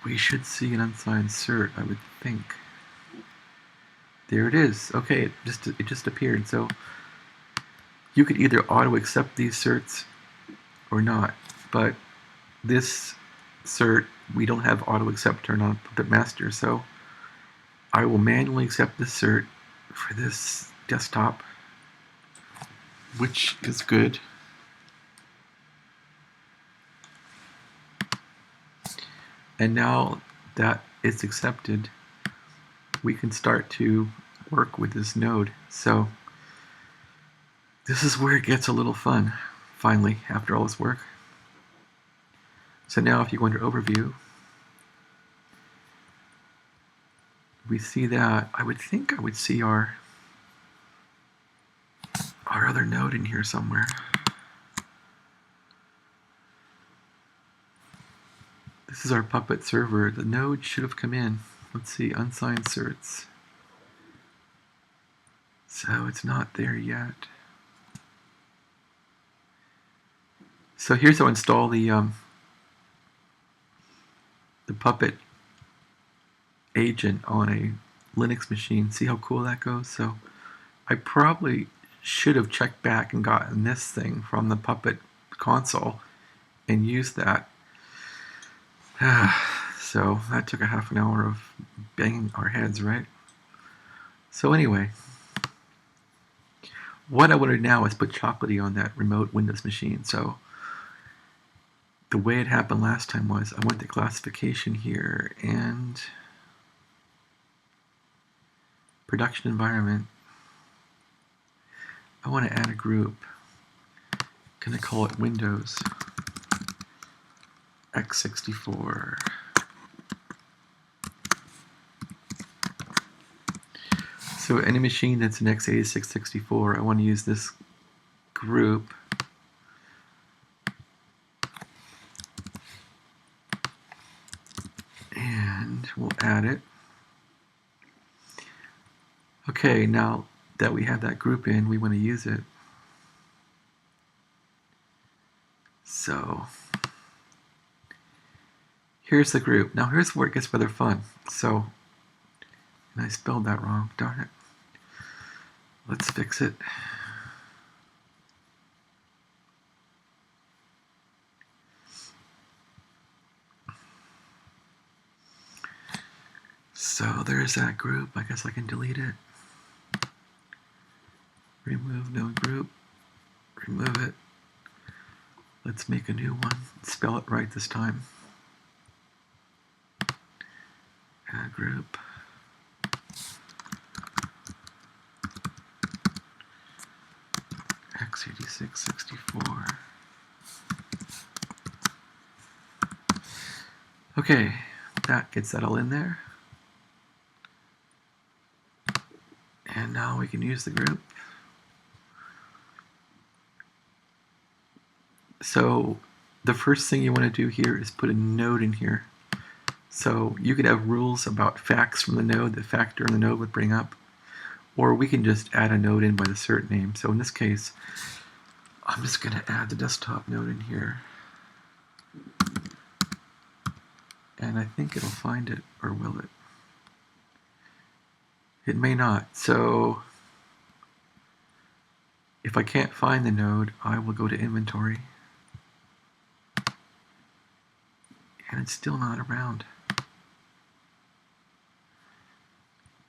we should see an unsigned cert, I would think. There it is. Okay, it just appeared. So you could either auto accept these certs or not. But this cert, we don't have auto accept turned on Puppet Master, so I will manually accept this cert for this desktop, which is good. And now that it's accepted, we can start to work with this node. So this is where it gets a little fun, finally, after all this work. So now if you go under Overview, we see that, I would think I would see our other node in here somewhere. This is our Puppet server. The node should have come in. Let's see, unsigned certs. So it's not there yet. So here's how to install the Puppet agent on a Linux machine. See how cool that goes? So I probably should have checked back and gotten this thing from the Puppet console and used that. So that took a half an hour of banging our heads, right? So anyway, what I want to do now is put Chocolatey on that remote Windows machine. So the way it happened last time was I went to classification here and production environment. I want to add a group. I'm going to call it Windows x64. So any machine that's an x86-64, I want to use this group. And we'll add it. Okay, now that we have that group in, we want to use it. So here's the group. Now here's where it gets rather fun. So, and I spelled that wrong, darn it. Let's fix it. So there's that group. I guess I can delete it. Remove no group. Remove it. Let's make a new one. Spell it right this time. Add group. x86-64. Okay, that gets that all in there. And now we can use the group. So the first thing you want to do here is put a node in here. So you could have rules about facts from the node that factor in the node would bring up. Or we can just add a node in by the cert name. So in this case, I'm just going to add the desktop node in here. And I think it'll find it, or will it? It may not. So if I can't find the node, I will go to inventory. And it's still not around.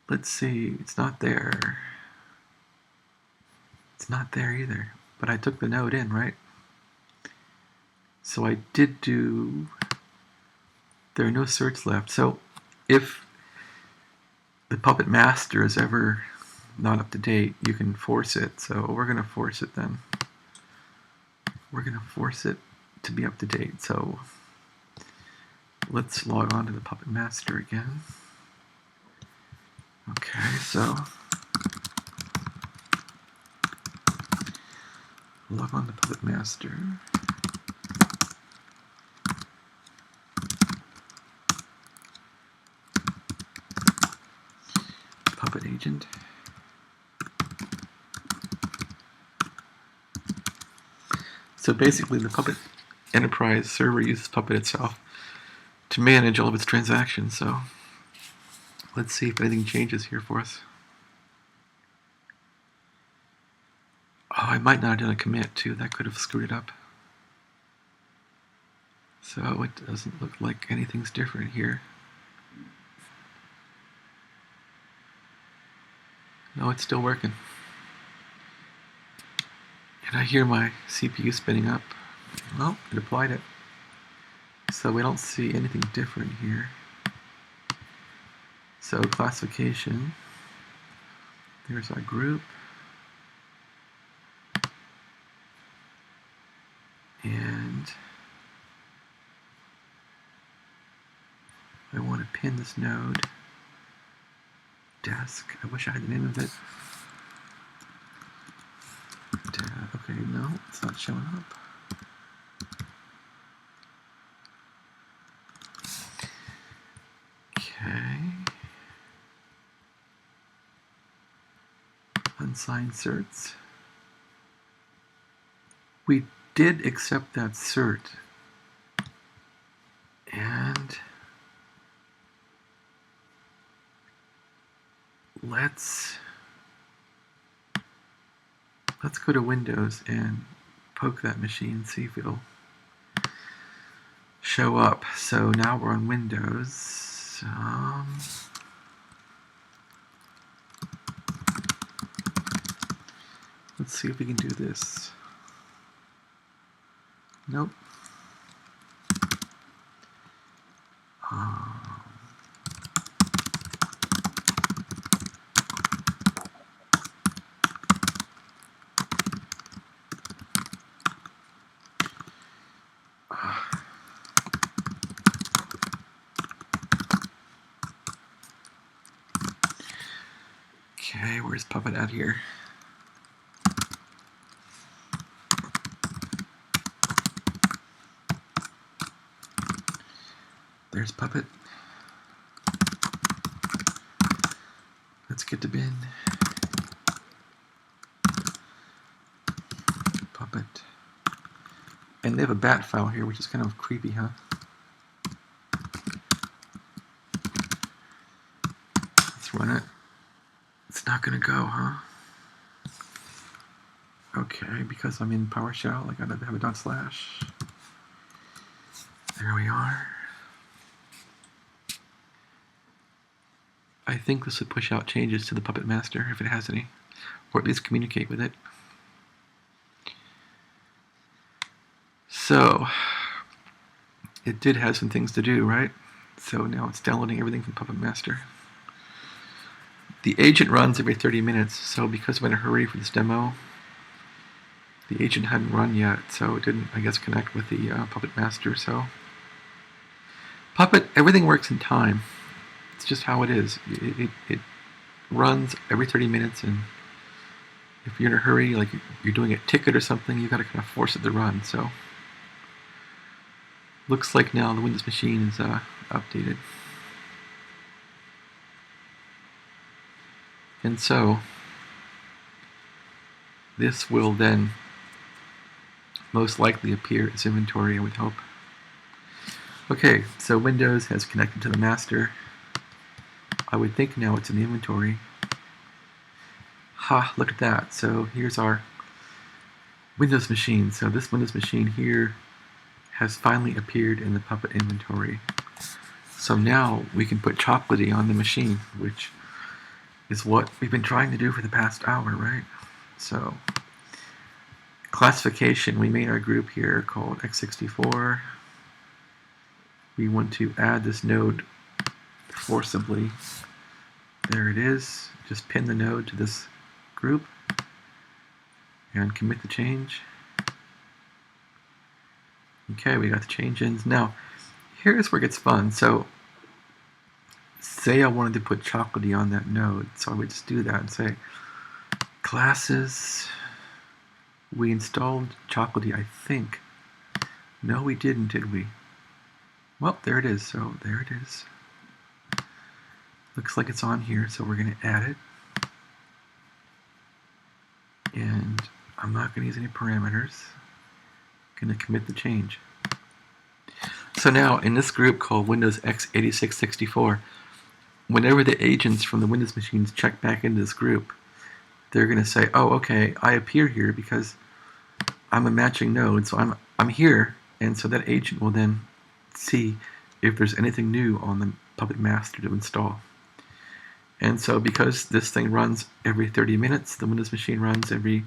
Let's see, it's not there. It's not there either. But I took the node in, right? So I did do... There are no certs left. So if the Puppet Master is ever not up to date, you can force it. So we're going to force it then. We're going to force it to be up to date. So let's log on to the Puppet Master again. Okay, so log on to Puppet Master. Puppet agent. So basically the Puppet Enterprise server uses Puppet itself to manage all of its transactions. So let's see if anything changes here for us. Oh, I might not have done a commit too. That could have screwed it up. So it doesn't look like anything's different here. No, it's still working. And I hear my CPU spinning up. Well, it applied it. So we don't see anything different here. So classification. There's our group. And I want to pin this node. Desk. I wish I had the name of it. Okay, no, it's not showing up. Okay. Unsigned certs. We did accept that cert. And let's go to Windows and poke that machine, see if it'll show up. So now we're on Windows. Let's see if we can do this. Nope. Okay, where's Puppet out here? There's Puppet. Let's get to bin. Puppet. And they have a bat file here, which is kind of creepy, huh? Let's run it. It's not gonna go, huh? Okay, because I'm in PowerShell, I gotta have a /. There we are. I think this would push out changes to the Puppet Master, if it has any, or at least communicate with it. So, it did have some things to do, right? So now it's downloading everything from Puppet Master. The agent runs every 30 minutes, so because we're in a hurry for this demo, the agent hadn't run yet, so it didn't, I guess, connect with the Puppet Master. So Puppet, everything works in time. It's just how it is. It runs every 30 minutes, and if you're in a hurry, like you're doing a ticket or something, you got to kind of force it to run. So looks like now the Windows machine is updated. And so this will then most likely appear as inventory, I would hope. Okay, so Windows has connected to the master. I would think now it's in the inventory. Ha, look at that. So here's our Windows machine. So this Windows machine here has finally appeared in the Puppet inventory. So now we can put Chocolatey on the machine, which is what we've been trying to do for the past hour, right? So classification, we made our group here called x64. We want to add this node forcibly. There it is. Just pin the node to this group and commit the change. Okay, we got the change ins. Now, here's where it gets fun. So, say I wanted to put Chocolatey on that node, so I would just do that and say, classes, we installed Chocolatey, I think. No, we didn't, did we? Well, there it is. So, there it is. Looks like it's on here, so we're going to add it. And I'm not going to use any parameters. Going to commit the change. So now in this group called Windows x86-64, whenever the agents from the Windows machines check back into this group, they're going to say, oh, okay, I appear here because I'm a matching node, so I'm here, and so that agent will then see if there's anything new on the Puppet Master to install. And so because this thing runs every 30 minutes, the Windows machine runs every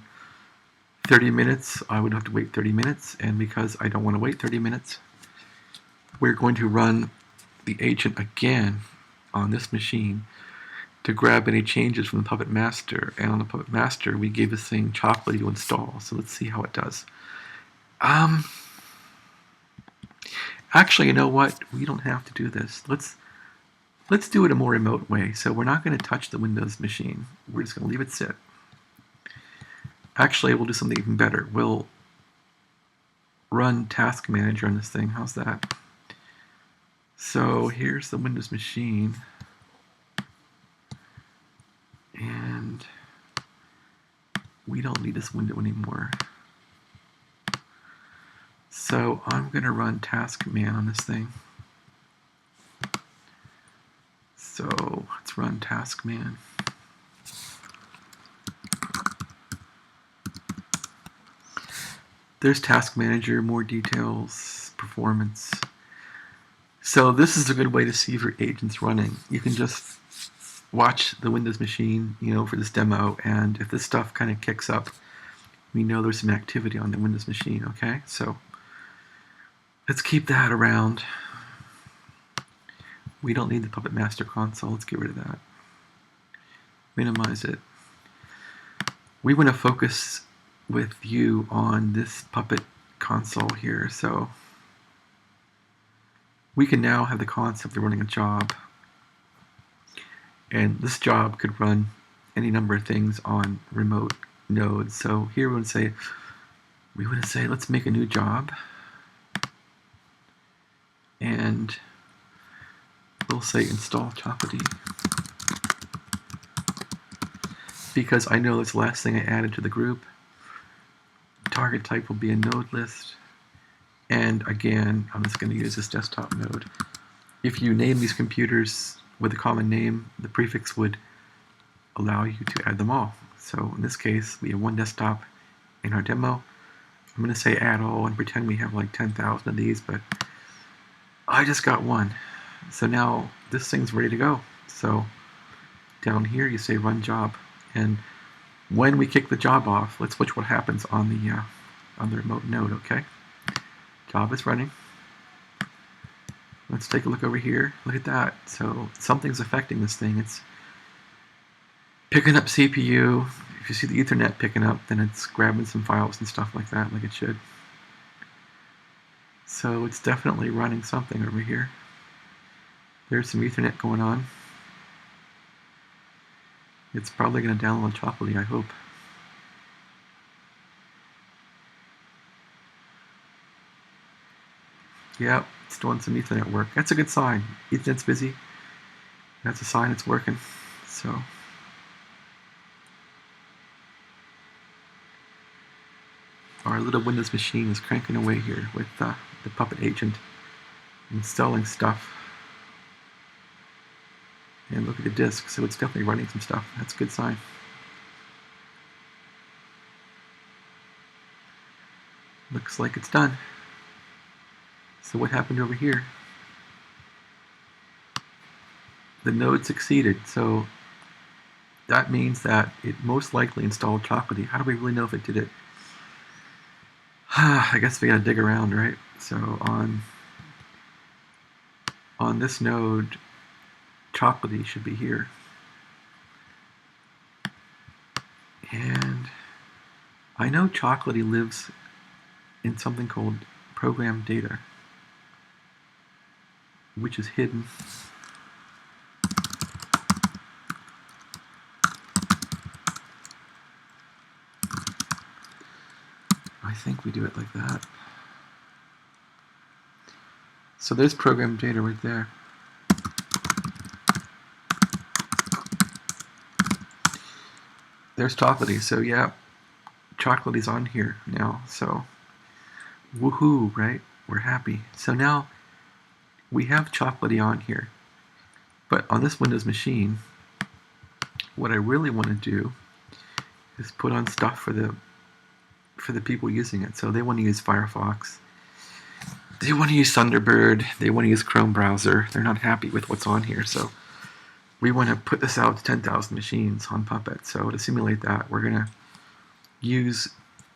30 minutes, I would have to wait 30 minutes, and because I don't want to wait 30 minutes, we're going to run the agent again on this machine to grab any changes from the Puppet Master. And on the Puppet Master, we gave this thing Chocolatey to install. So let's see how it does. Actually, you know what? We don't have to do this. Let's do it a more remote way. So we're not going to touch the Windows machine. We're just going to leave it sit. Actually, we'll do something even better. We'll run Task Manager on this thing. How's that? So here's the Windows machine. And we don't need this window anymore. So I'm going to run Taskman on this thing. So let's run Taskman. There's Task Manager, more details, performance. So this is a good way to see if your agent's running. You can just watch the Windows machine, for this demo, and if this stuff kind of kicks up, we know there's some activity on the Windows machine, okay? So let's keep that around. We don't need the Puppet Master console. Let's get rid of that. Minimize it. We want to focus with you on this Puppet console here, so we can now have the concept of running a job. And this job could run any number of things on remote nodes. So here we would say, let's make a new job. And we'll say install Chocolatey. Because I know that's the last thing I added to the group. Target type will be a node list. And again, I'm just going to use this desktop node. If you name these computers with a common name, the prefix would allow you to add them all. So in this case, we have one desktop in our demo. I'm going to say add all and pretend we have like 10,000 of these, but I just got one. So now this thing's ready to go. So down here you say run job, and when we kick the job off, let's watch what happens on the remote node. Okay, job is running. Let's take a look over here. Look at that. So something's affecting this thing. It's picking up CPU. If you see the Ethernet picking up, then it's grabbing some files and stuff like that, like it should. So it's definitely running something over here. There's some Ethernet going on. It's probably going to download Chocolatey, I hope. Yep, it's doing some Ethernet work. That's a good sign. Ethernet's busy. That's a sign it's working. So our little Windows machine is cranking away here with the Puppet agent, installing stuff. And look at the disk, so it's definitely running some stuff. That's a good sign. Looks like it's done. So what happened over here? The node succeeded, so that means that it most likely installed Chocolatey. How do we really know if it did it? I guess we gotta dig around, right? So on this node, Chocolatey should be here. And I know Chocolatey lives in something called program data, which is hidden. I think we do it like that. So there's program data right there. There's Chocolatey. So yeah, Chocolatey's on here now. So Woohoo, right? We're happy. So now we have Chocolatey on here. But on this Windows machine, what I really want to do is put on stuff for the people using it. So they want to use Firefox. They want to use Thunderbird. They want to use Chrome browser. They're not happy with what's on here. So we want to put this out to 10,000 machines on Puppet. So to simulate that, we're going to use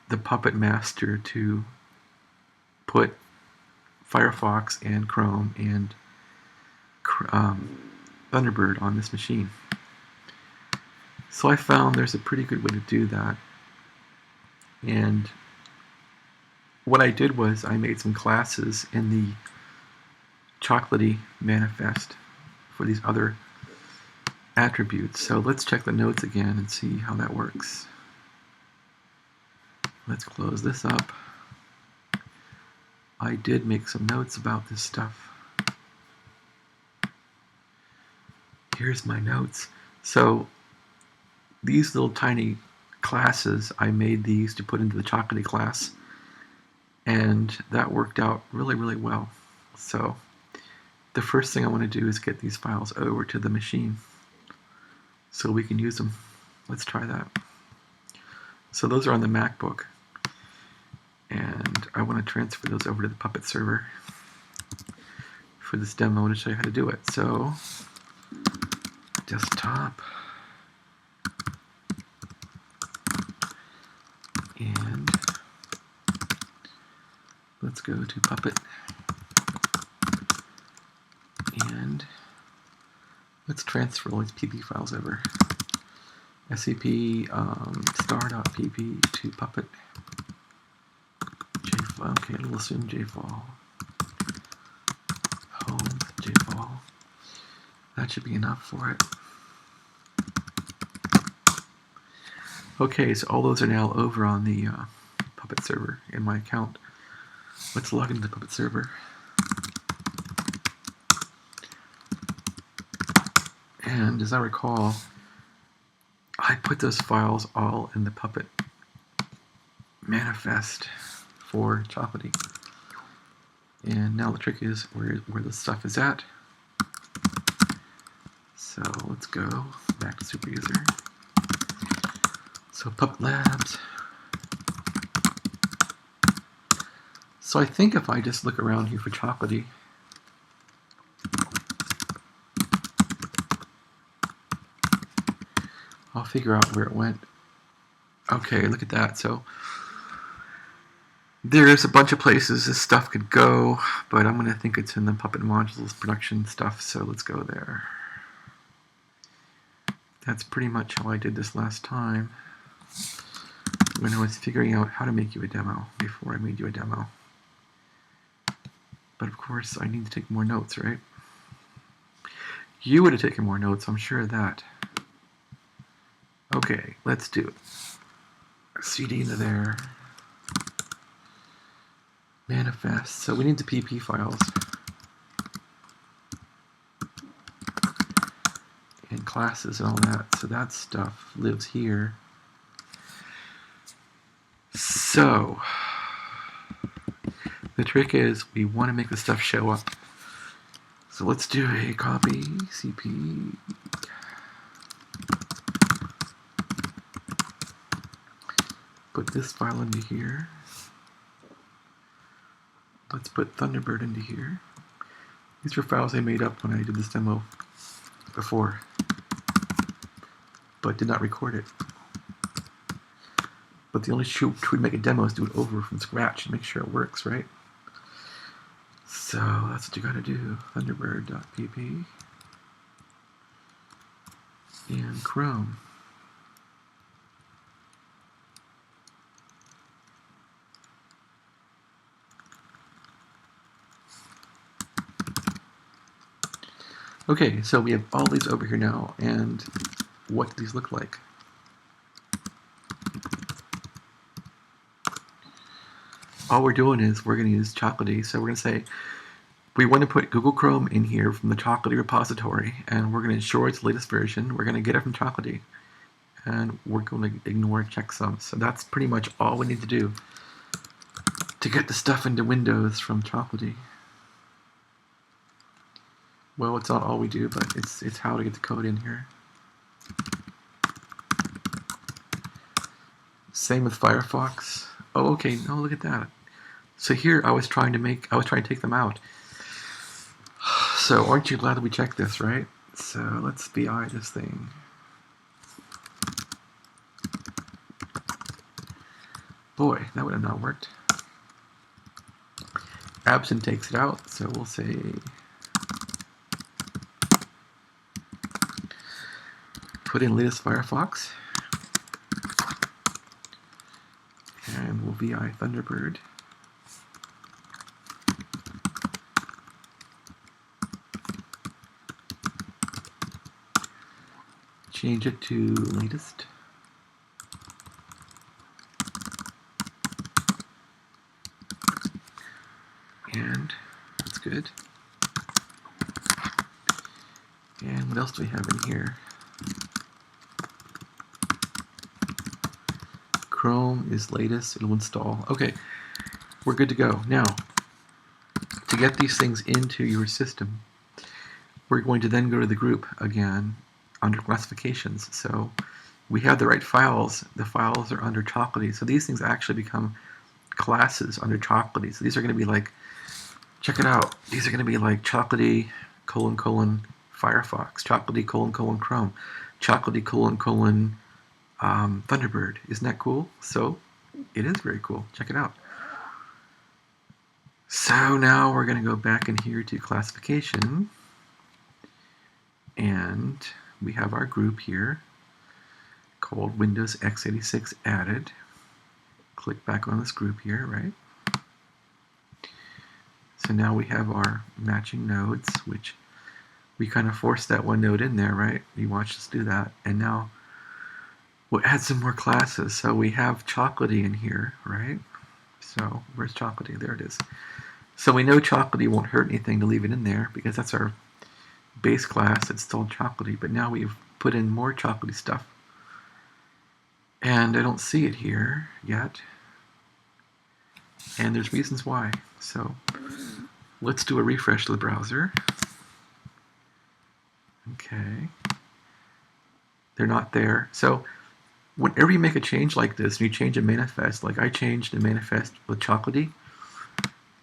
the Puppet master to put Firefox and Chrome and Thunderbird on this machine. So I found there's a pretty good way to do that. And what I did was I made some classes in the Chocolatey manifest for these other attributes. So let's check the notes again and see how that works. Let's close this up. I did make some notes about this stuff. Here's my notes. So these little tiny classes, I made these to put into the Chocolatey class, and that worked out really, really well. So the first thing I want to do is get these files over to the machine so we can use them. Let's try that. So those are on the MacBook, and I want to transfer those over to the Puppet server. For this demo, I want to show you how to do it. So desktop, and let's go to Puppet, and let's transfer all these pp files over. SCP star.pp to Puppet. JFile, okay, we'll assume JFile. Home, JFile. That should be enough for it. Okay, so all those are now over on the Puppet server in my account. Let's log into the Puppet server. And as I recall, I put those files all in the Puppet manifest for Chocolatey. And now the trick is where the stuff is at. So let's go back to Superuser. So Puppet Labs. So I think if I just look around here for Chocolatey, I'll figure out where it went. Okay, look at that. So there's a bunch of places this stuff could go, but I'm going to think it's in the Puppet modules production stuff, so let's go there. That's pretty much how I did this last time when I was figuring out how to make you a demo before I made you a demo. But of course, I need to take more notes, right? You would have taken more notes, I'm sure of that. Okay, let's do it. CD into there. Manifest. So we need the PP files. And classes and all that. So that stuff lives here. So the trick is we want to make the stuff show up. So let's do a copy CP. Put this file into here. Let's put Thunderbird into here. These were files I made up when I did this demo before, but did not record it. But the only truth we make a demo is do it over from scratch and make sure it works, right? So that's what you gotta do. Thunderbird.pp and Chrome. Okay, so we have all these over here now, and what do these look like? All we're doing is we're going to use Chocolatey, so we're going to say we want to put Google Chrome in here from the Chocolatey repository, and we're going to ensure it's the latest version. We're going to get it from Chocolatey, and we're going to ignore checksums. So that's pretty much all we need to do. to get the stuff into Windows from Chocolatey. Well, it's not all we do, but it's how to get the code in here. Same with Firefox. Oh, okay. No, look at that. So here I was trying to take them out. So aren't you glad that we checked this, right? So let's BI this thing. Boy, that would have not worked. Absent takes it out, so we'll say put in latest Firefox, and we'll VI Thunderbird. Change it to latest. And that's good. And what else do we have in here? Chrome is latest, it'll install. Okay, we're good to go. Now, to get these things into your system, we're going to then go to the group again under classifications. So we have the right files. The files are under Chocolatey. So these things actually become classes under Chocolatey. So these are going to be like, check it out. These are going to be like Chocolatey : Firefox, Chocolatey : Chrome, Chocolatey : Thunderbird. Isn't that cool? So it is very cool. Check it out. So now we're going to go back in here to classification, and we have our group here called Windows x86 added. Click back on this group here, right? So now we have our matching nodes, which we kind of forced that one node in there, right? You watch us do that. And now we'll add some more classes. So we have Chocolatey in here, right? So where's Chocolatey? There it is. So we know Chocolatey won't hurt anything to leave it in there because that's our base class that's still Chocolatey. But now we've put in more Chocolatey stuff. And I don't see it here yet. And there's reasons why. So let's do a refresh to the browser. Okay. They're not there. So whenever you make a change like this, and you change a manifest, like I changed a manifest with Chocolatey,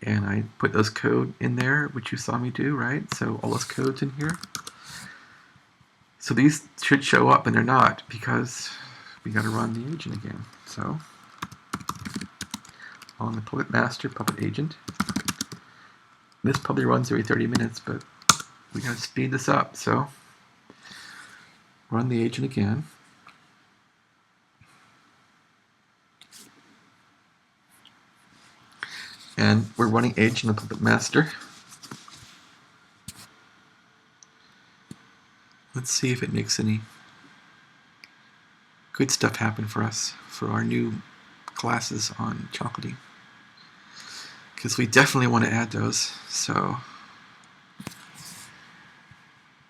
and I put those code in there, which you saw me do, right? So all those codes in here. So these should show up, and they're not, because we got to run the agent again. So on the Puppet Master Puppet Agent, this probably runs every 30 minutes, but we got to speed this up. So run the agent again. And we're running agent on Puppet Master. Let's see if it makes any good stuff happen for us for our new classes on Chocolatey, because we definitely want to add those. So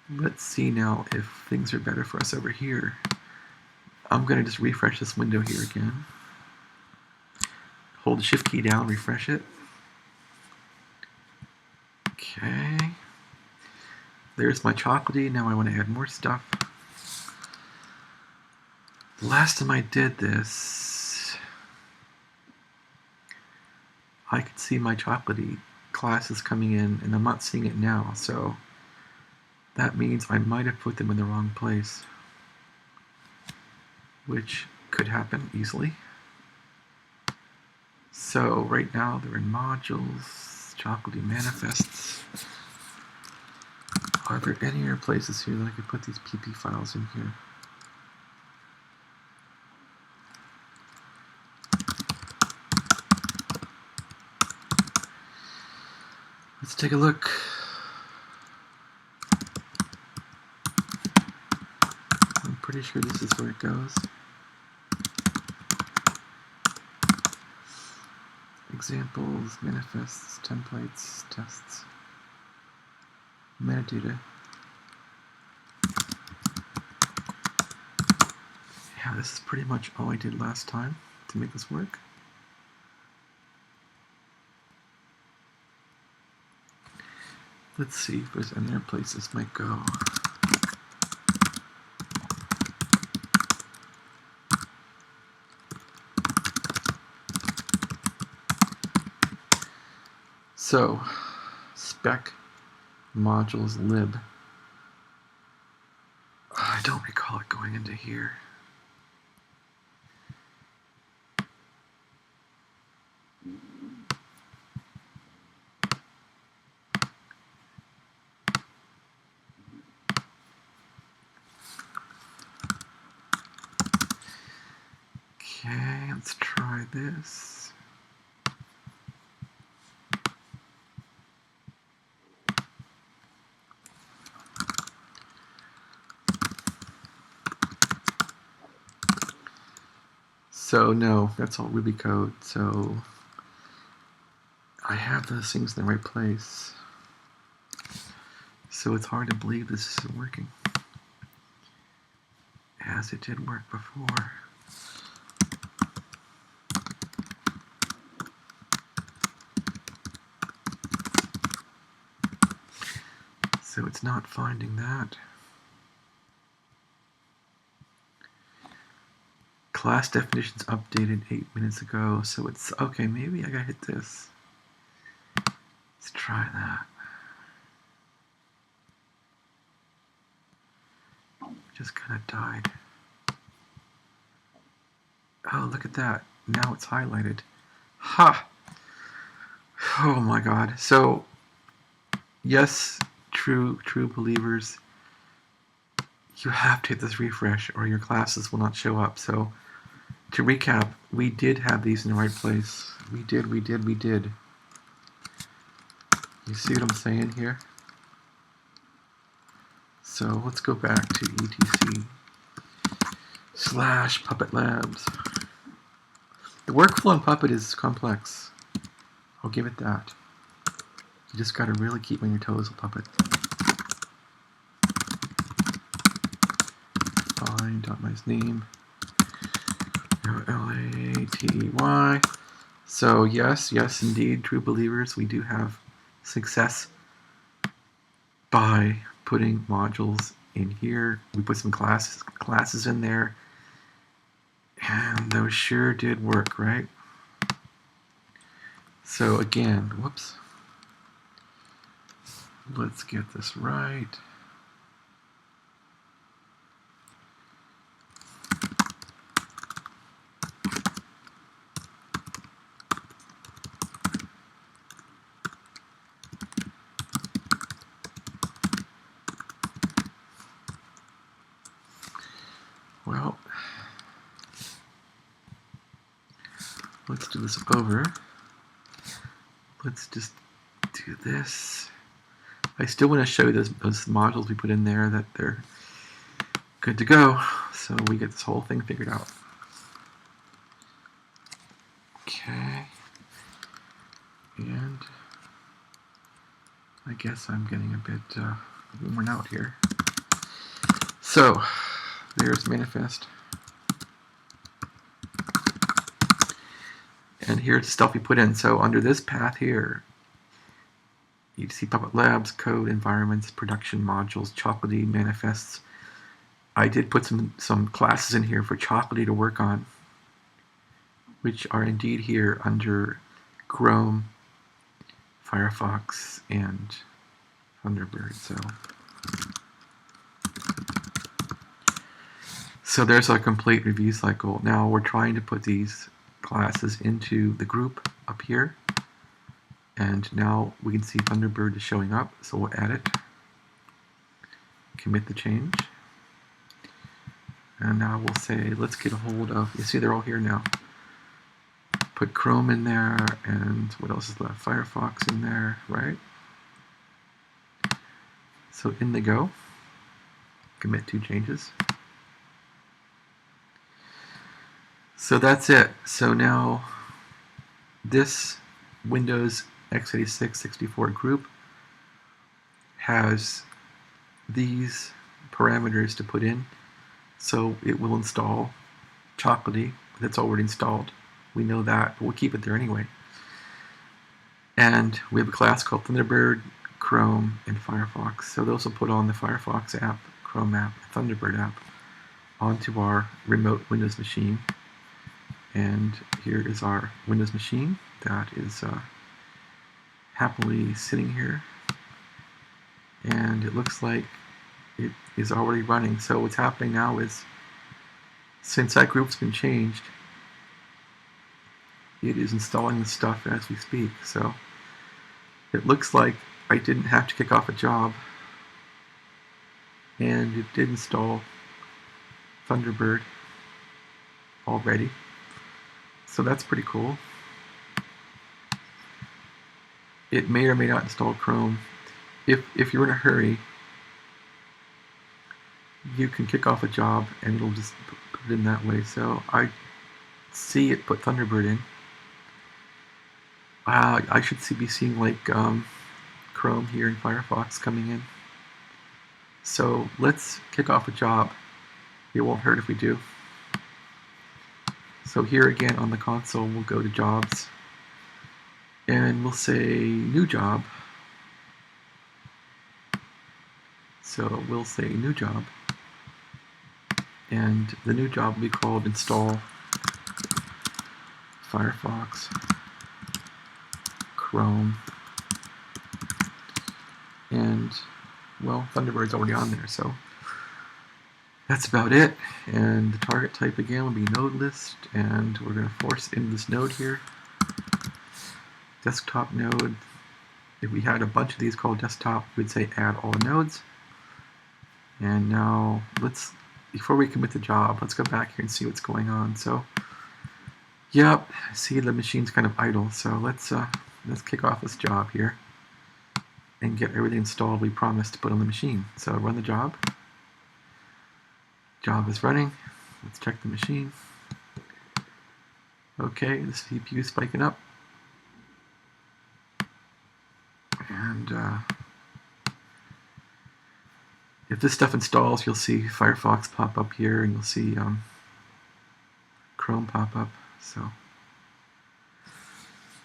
let's see now if things are better for us over here. I'm going to just refresh this window here again. Hold the shift key down, refresh it. Okay. There's my Chocolatey. Now I want to add more stuff. The last time I did this, I could see my Chocolatey classes coming in, and I'm not seeing it now, so that means I might have put them in the wrong place, which could happen easily. So right now they're in modules, Chocolatey manifests. Are there any other places here that I could put these PP files in here? Let's take a look. I'm pretty sure this is where it goes. Examples, manifests, templates, tests, metadata. Yeah, this is pretty much all I did last time to make this work. Let's see if there's any other place this might go. So, spec modules lib. I don't recall it going into here. Okay, let's try this. So no, that's all Ruby code. So I have those things in the right place. So it's hard to believe this isn't working, as it did work before. So it's not finding that. Class definitions updated 8 minutes ago, so it's okay. Maybe I gotta hit this. Let's try that. Just kind of died. Oh, look at that. Now it's highlighted. Ha! Oh my god. So, yes, true believers, you have to hit this refresh or your classes will not show up. So, to recap, we did have these in the right place. We did. You see what I'm saying here? So let's go back to etc/Puppet Labs. The workflow in Puppet is complex. I'll give it that. You just gotta really keep on your toes with Puppet. Find.mysname. L-A-T-E-Y. So yes, indeed, true believers, we do have success by putting modules in here. We put some classes in there, and those sure did work, right? So again, whoops. Let's get this right. Well, let's do this over. Let's just do this. I still want to show you those modules we put in there, that they're good to go. So we get this whole thing figured out. Okay. And I guess I'm getting a bit worn out here. So there's manifest. And here's the stuff we put in. So under this path here, you see Puppet Labs, code, environments, production modules, Chocolatey, manifests. I did put some classes in here for Chocolatey to work on, which are indeed here under Chrome, Firefox, and Thunderbird. So there's our complete review cycle. Now we're trying to put these classes into the group up here. And now we can see Thunderbird is showing up, so we'll add it, commit the change, and now we'll say, let's get a hold of, you see they're all here now. Put Chrome in there, and what else is left? Firefox in there, right? So in they go, commit 2 changes. So that's it. So now this Windows x86 64 group has these parameters to put in, so it will install Chocolatey. That's already installed. We know that, but we'll keep it there anyway. And we have a class called Thunderbird, Chrome, and Firefox. So those will put on the Firefox app, Chrome app, Thunderbird app onto our remote Windows machine. And here is our Windows machine that is happily sitting here. And it looks like it is already running. So what's happening now is, since that group's been changed, it is installing the stuff as we speak. So it looks like I didn't have to kick off a job, and it did install Thunderbird already. So that's pretty cool. It may or may not install Chrome. If you're in a hurry, you can kick off a job and it'll just put it in that way. So I see it put Thunderbird in. I should be seeing like Chrome here and Firefox coming in. So let's kick off a job. It won't hurt if we do. So here again on the console, we'll go to Jobs, and we'll say New Job. So we'll say New Job, and the new job will be called Install Firefox Chrome, and well, Thunderbird's already on there, so that's about it. And the target type again will be node list, and we're going to force in this node here, desktop node. If we had a bunch of these called desktop, we'd say add all nodes. And now let's, before we commit the job, let's go back here and see what's going on. So yep, see the machine's kind of idle, so let's kick off this job here and get everything installed we promised to put on the machine. So run the job. Job is running. Let's check the machine. Okay, the CPU is spiking up. And if this stuff installs, you'll see Firefox pop up here, and you'll see Chrome pop up. So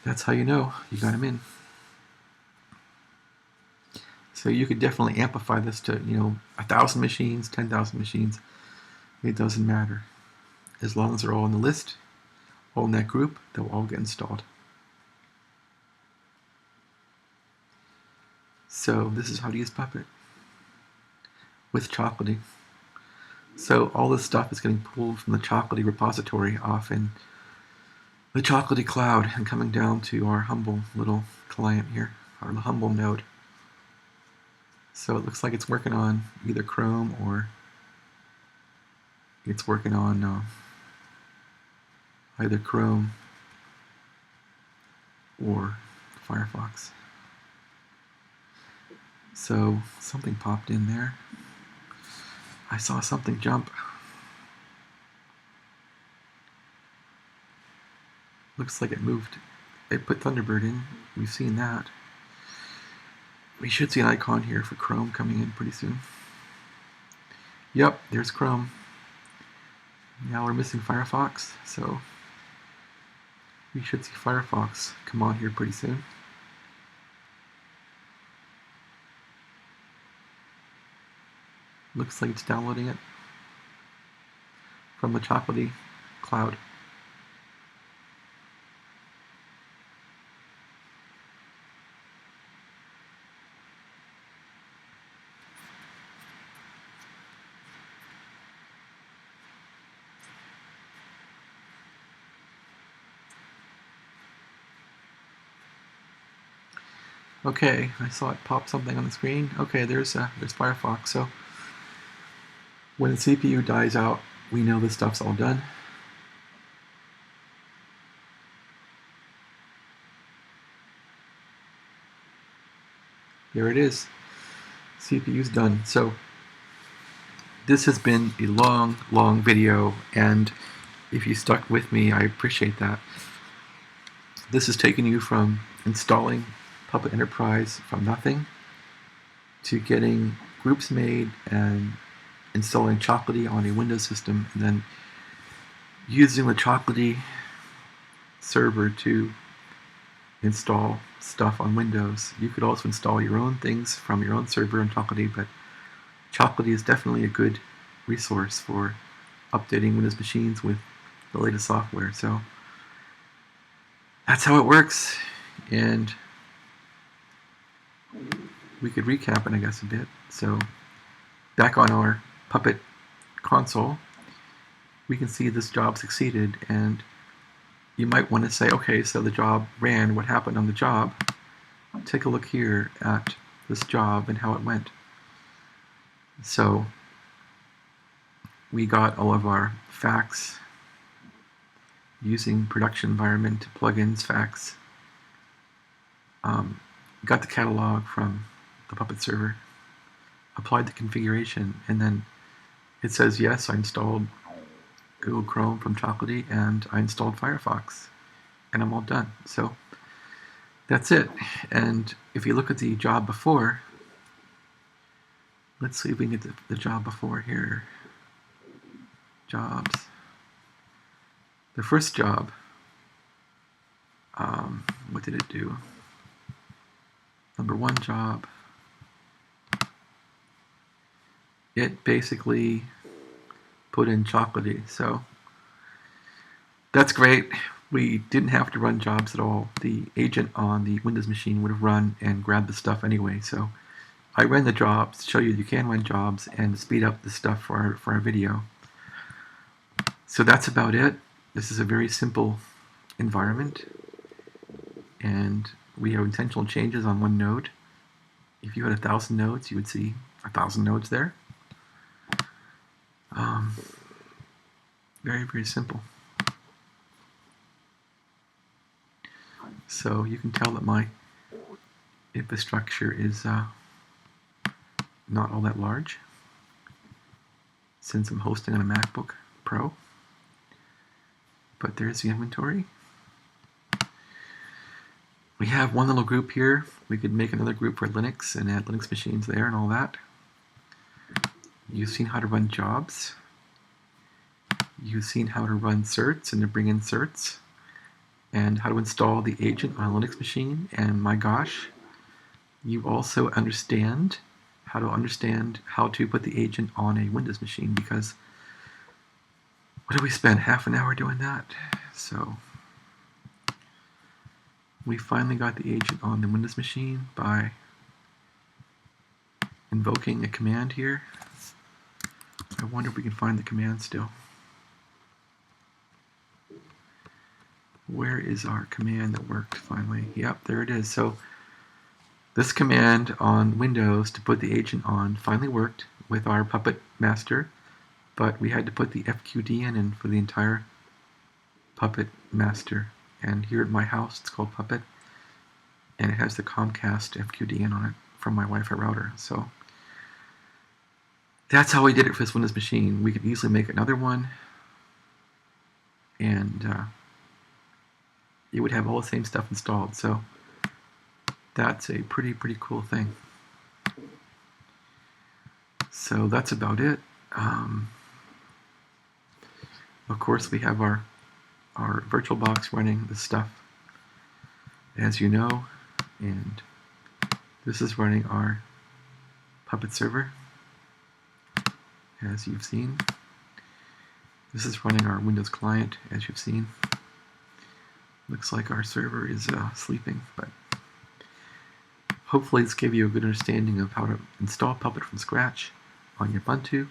that's how you know you got them in. So you could definitely amplify this to 1,000 machines, 10,000 machines. It doesn't matter. As long as they're all on the list, all in that group, they'll all get installed. So this is how to use Puppet with Chocolatey. So all this stuff is getting pulled from the Chocolatey repository off in the Chocolatey cloud and coming down to our humble little client here, our humble node. So it looks like it's working on either Chrome or it's working on either Chrome or Firefox. So something popped in there. I saw something jump. Looks like it moved. It put Thunderbird in. We've seen that. We should see an icon here for Chrome coming in pretty soon. Yep, there's Chrome. Now we're missing Firefox, so we should see Firefox come on here pretty soon. Looks like it's downloading it from the Chocolatey cloud. Okay, I saw it pop something on the screen. Okay, there's Firefox. So when the CPU dies out, we know this stuff's all done. There it is. CPU's done. So this has been a long, long video, and if you stuck with me, I appreciate that. This has taken you from installing Puppet Enterprise from nothing to getting groups made and installing Chocolatey on a Windows system, and then using the Chocolatey server to install stuff on Windows. You could also install your own things from your own server in Chocolatey, but Chocolatey is definitely a good resource for updating Windows machines with the latest software. So that's how it works, and we could recap it, I guess, a bit. So back on our Puppet console, we can see this job succeeded, and you might want to say, okay, so the job ran, what happened on the job? Take a look here at this job and how it went. So we got all of our facts using production environment plugins facts. Got the catalog from the Puppet server, applied the configuration, and then it says, yes, I installed Google Chrome from Chocolatey, and I installed Firefox, and I'm all done. So that's it. And if you look at the job before, let's see if we can get the job before here. Jobs. The first job, what did it do? Number one job, it basically put in Chocolatey. So that's great. We didn't have to run jobs at all. The agent on the Windows machine would have run and grabbed the stuff anyway. So I ran the jobs to show you can run jobs and speed up the stuff for our video. So that's about it. This is a very simple environment, and we have intentional changes on one node. If you had 1,000 nodes, you would see 1,000 nodes there. Very, very simple. So you can tell that my infrastructure is not all that large, since I'm hosting on a MacBook Pro. But there's the inventory. We have one little group here. We could make another group for Linux and add Linux machines there and all that. You've seen how to run jobs. You've seen how to run certs and to bring in certs, and how to install the agent on a Linux machine. And my gosh, you also understand how to put the agent on a Windows machine, because what did we spend? Half an hour doing that? So we finally got the agent on the Windows machine by invoking a command here. I wonder if we can find the command still. Where is our command that worked finally? Yep, there it is. So this command on Windows to put the agent on finally worked with our Puppet master, but we had to put the FQD in for the entire Puppet master. And here at my house, it's called Puppet, and it has the Comcast FQD in on it from my Wi-Fi router. So that's how we did it for this Windows machine. We could easily make another one, and it would have all the same stuff installed. So that's a pretty cool thing. So that's about it. Of course, we have our VirtualBox running this stuff, as you know, and this is running our Puppet server, as you've seen. This is running our Windows client, as you've seen. Looks like our server is sleeping, but hopefully this gave you a good understanding of how to install Puppet from scratch on your Ubuntu,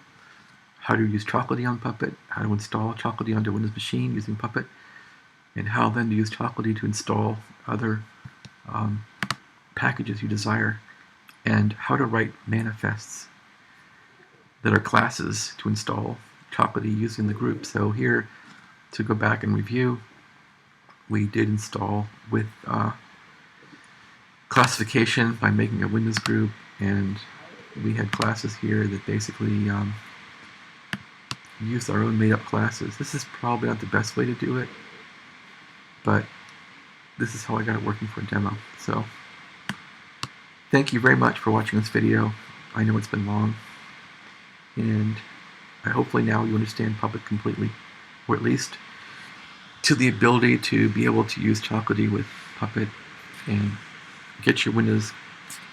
how to use Chocolatey on Puppet, how to install Chocolatey onto a Windows machine using Puppet, and how then to use Chocolatey to install other packages you desire, and how to write manifests that are classes to install Chocolatey using the group. So here, to go back and review, we did install with classification by making a Windows group, and we had classes here that basically used our own made-up classes. This is probably not the best way to do it, but this is how I got it working for a demo. So thank you very much for watching this video. I know it's been long, and hopefully now you understand Puppet completely, or at least to the ability to be able to use Chocolatey with Puppet and get your Windows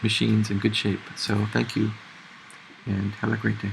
machines in good shape. So thank you, and have a great day.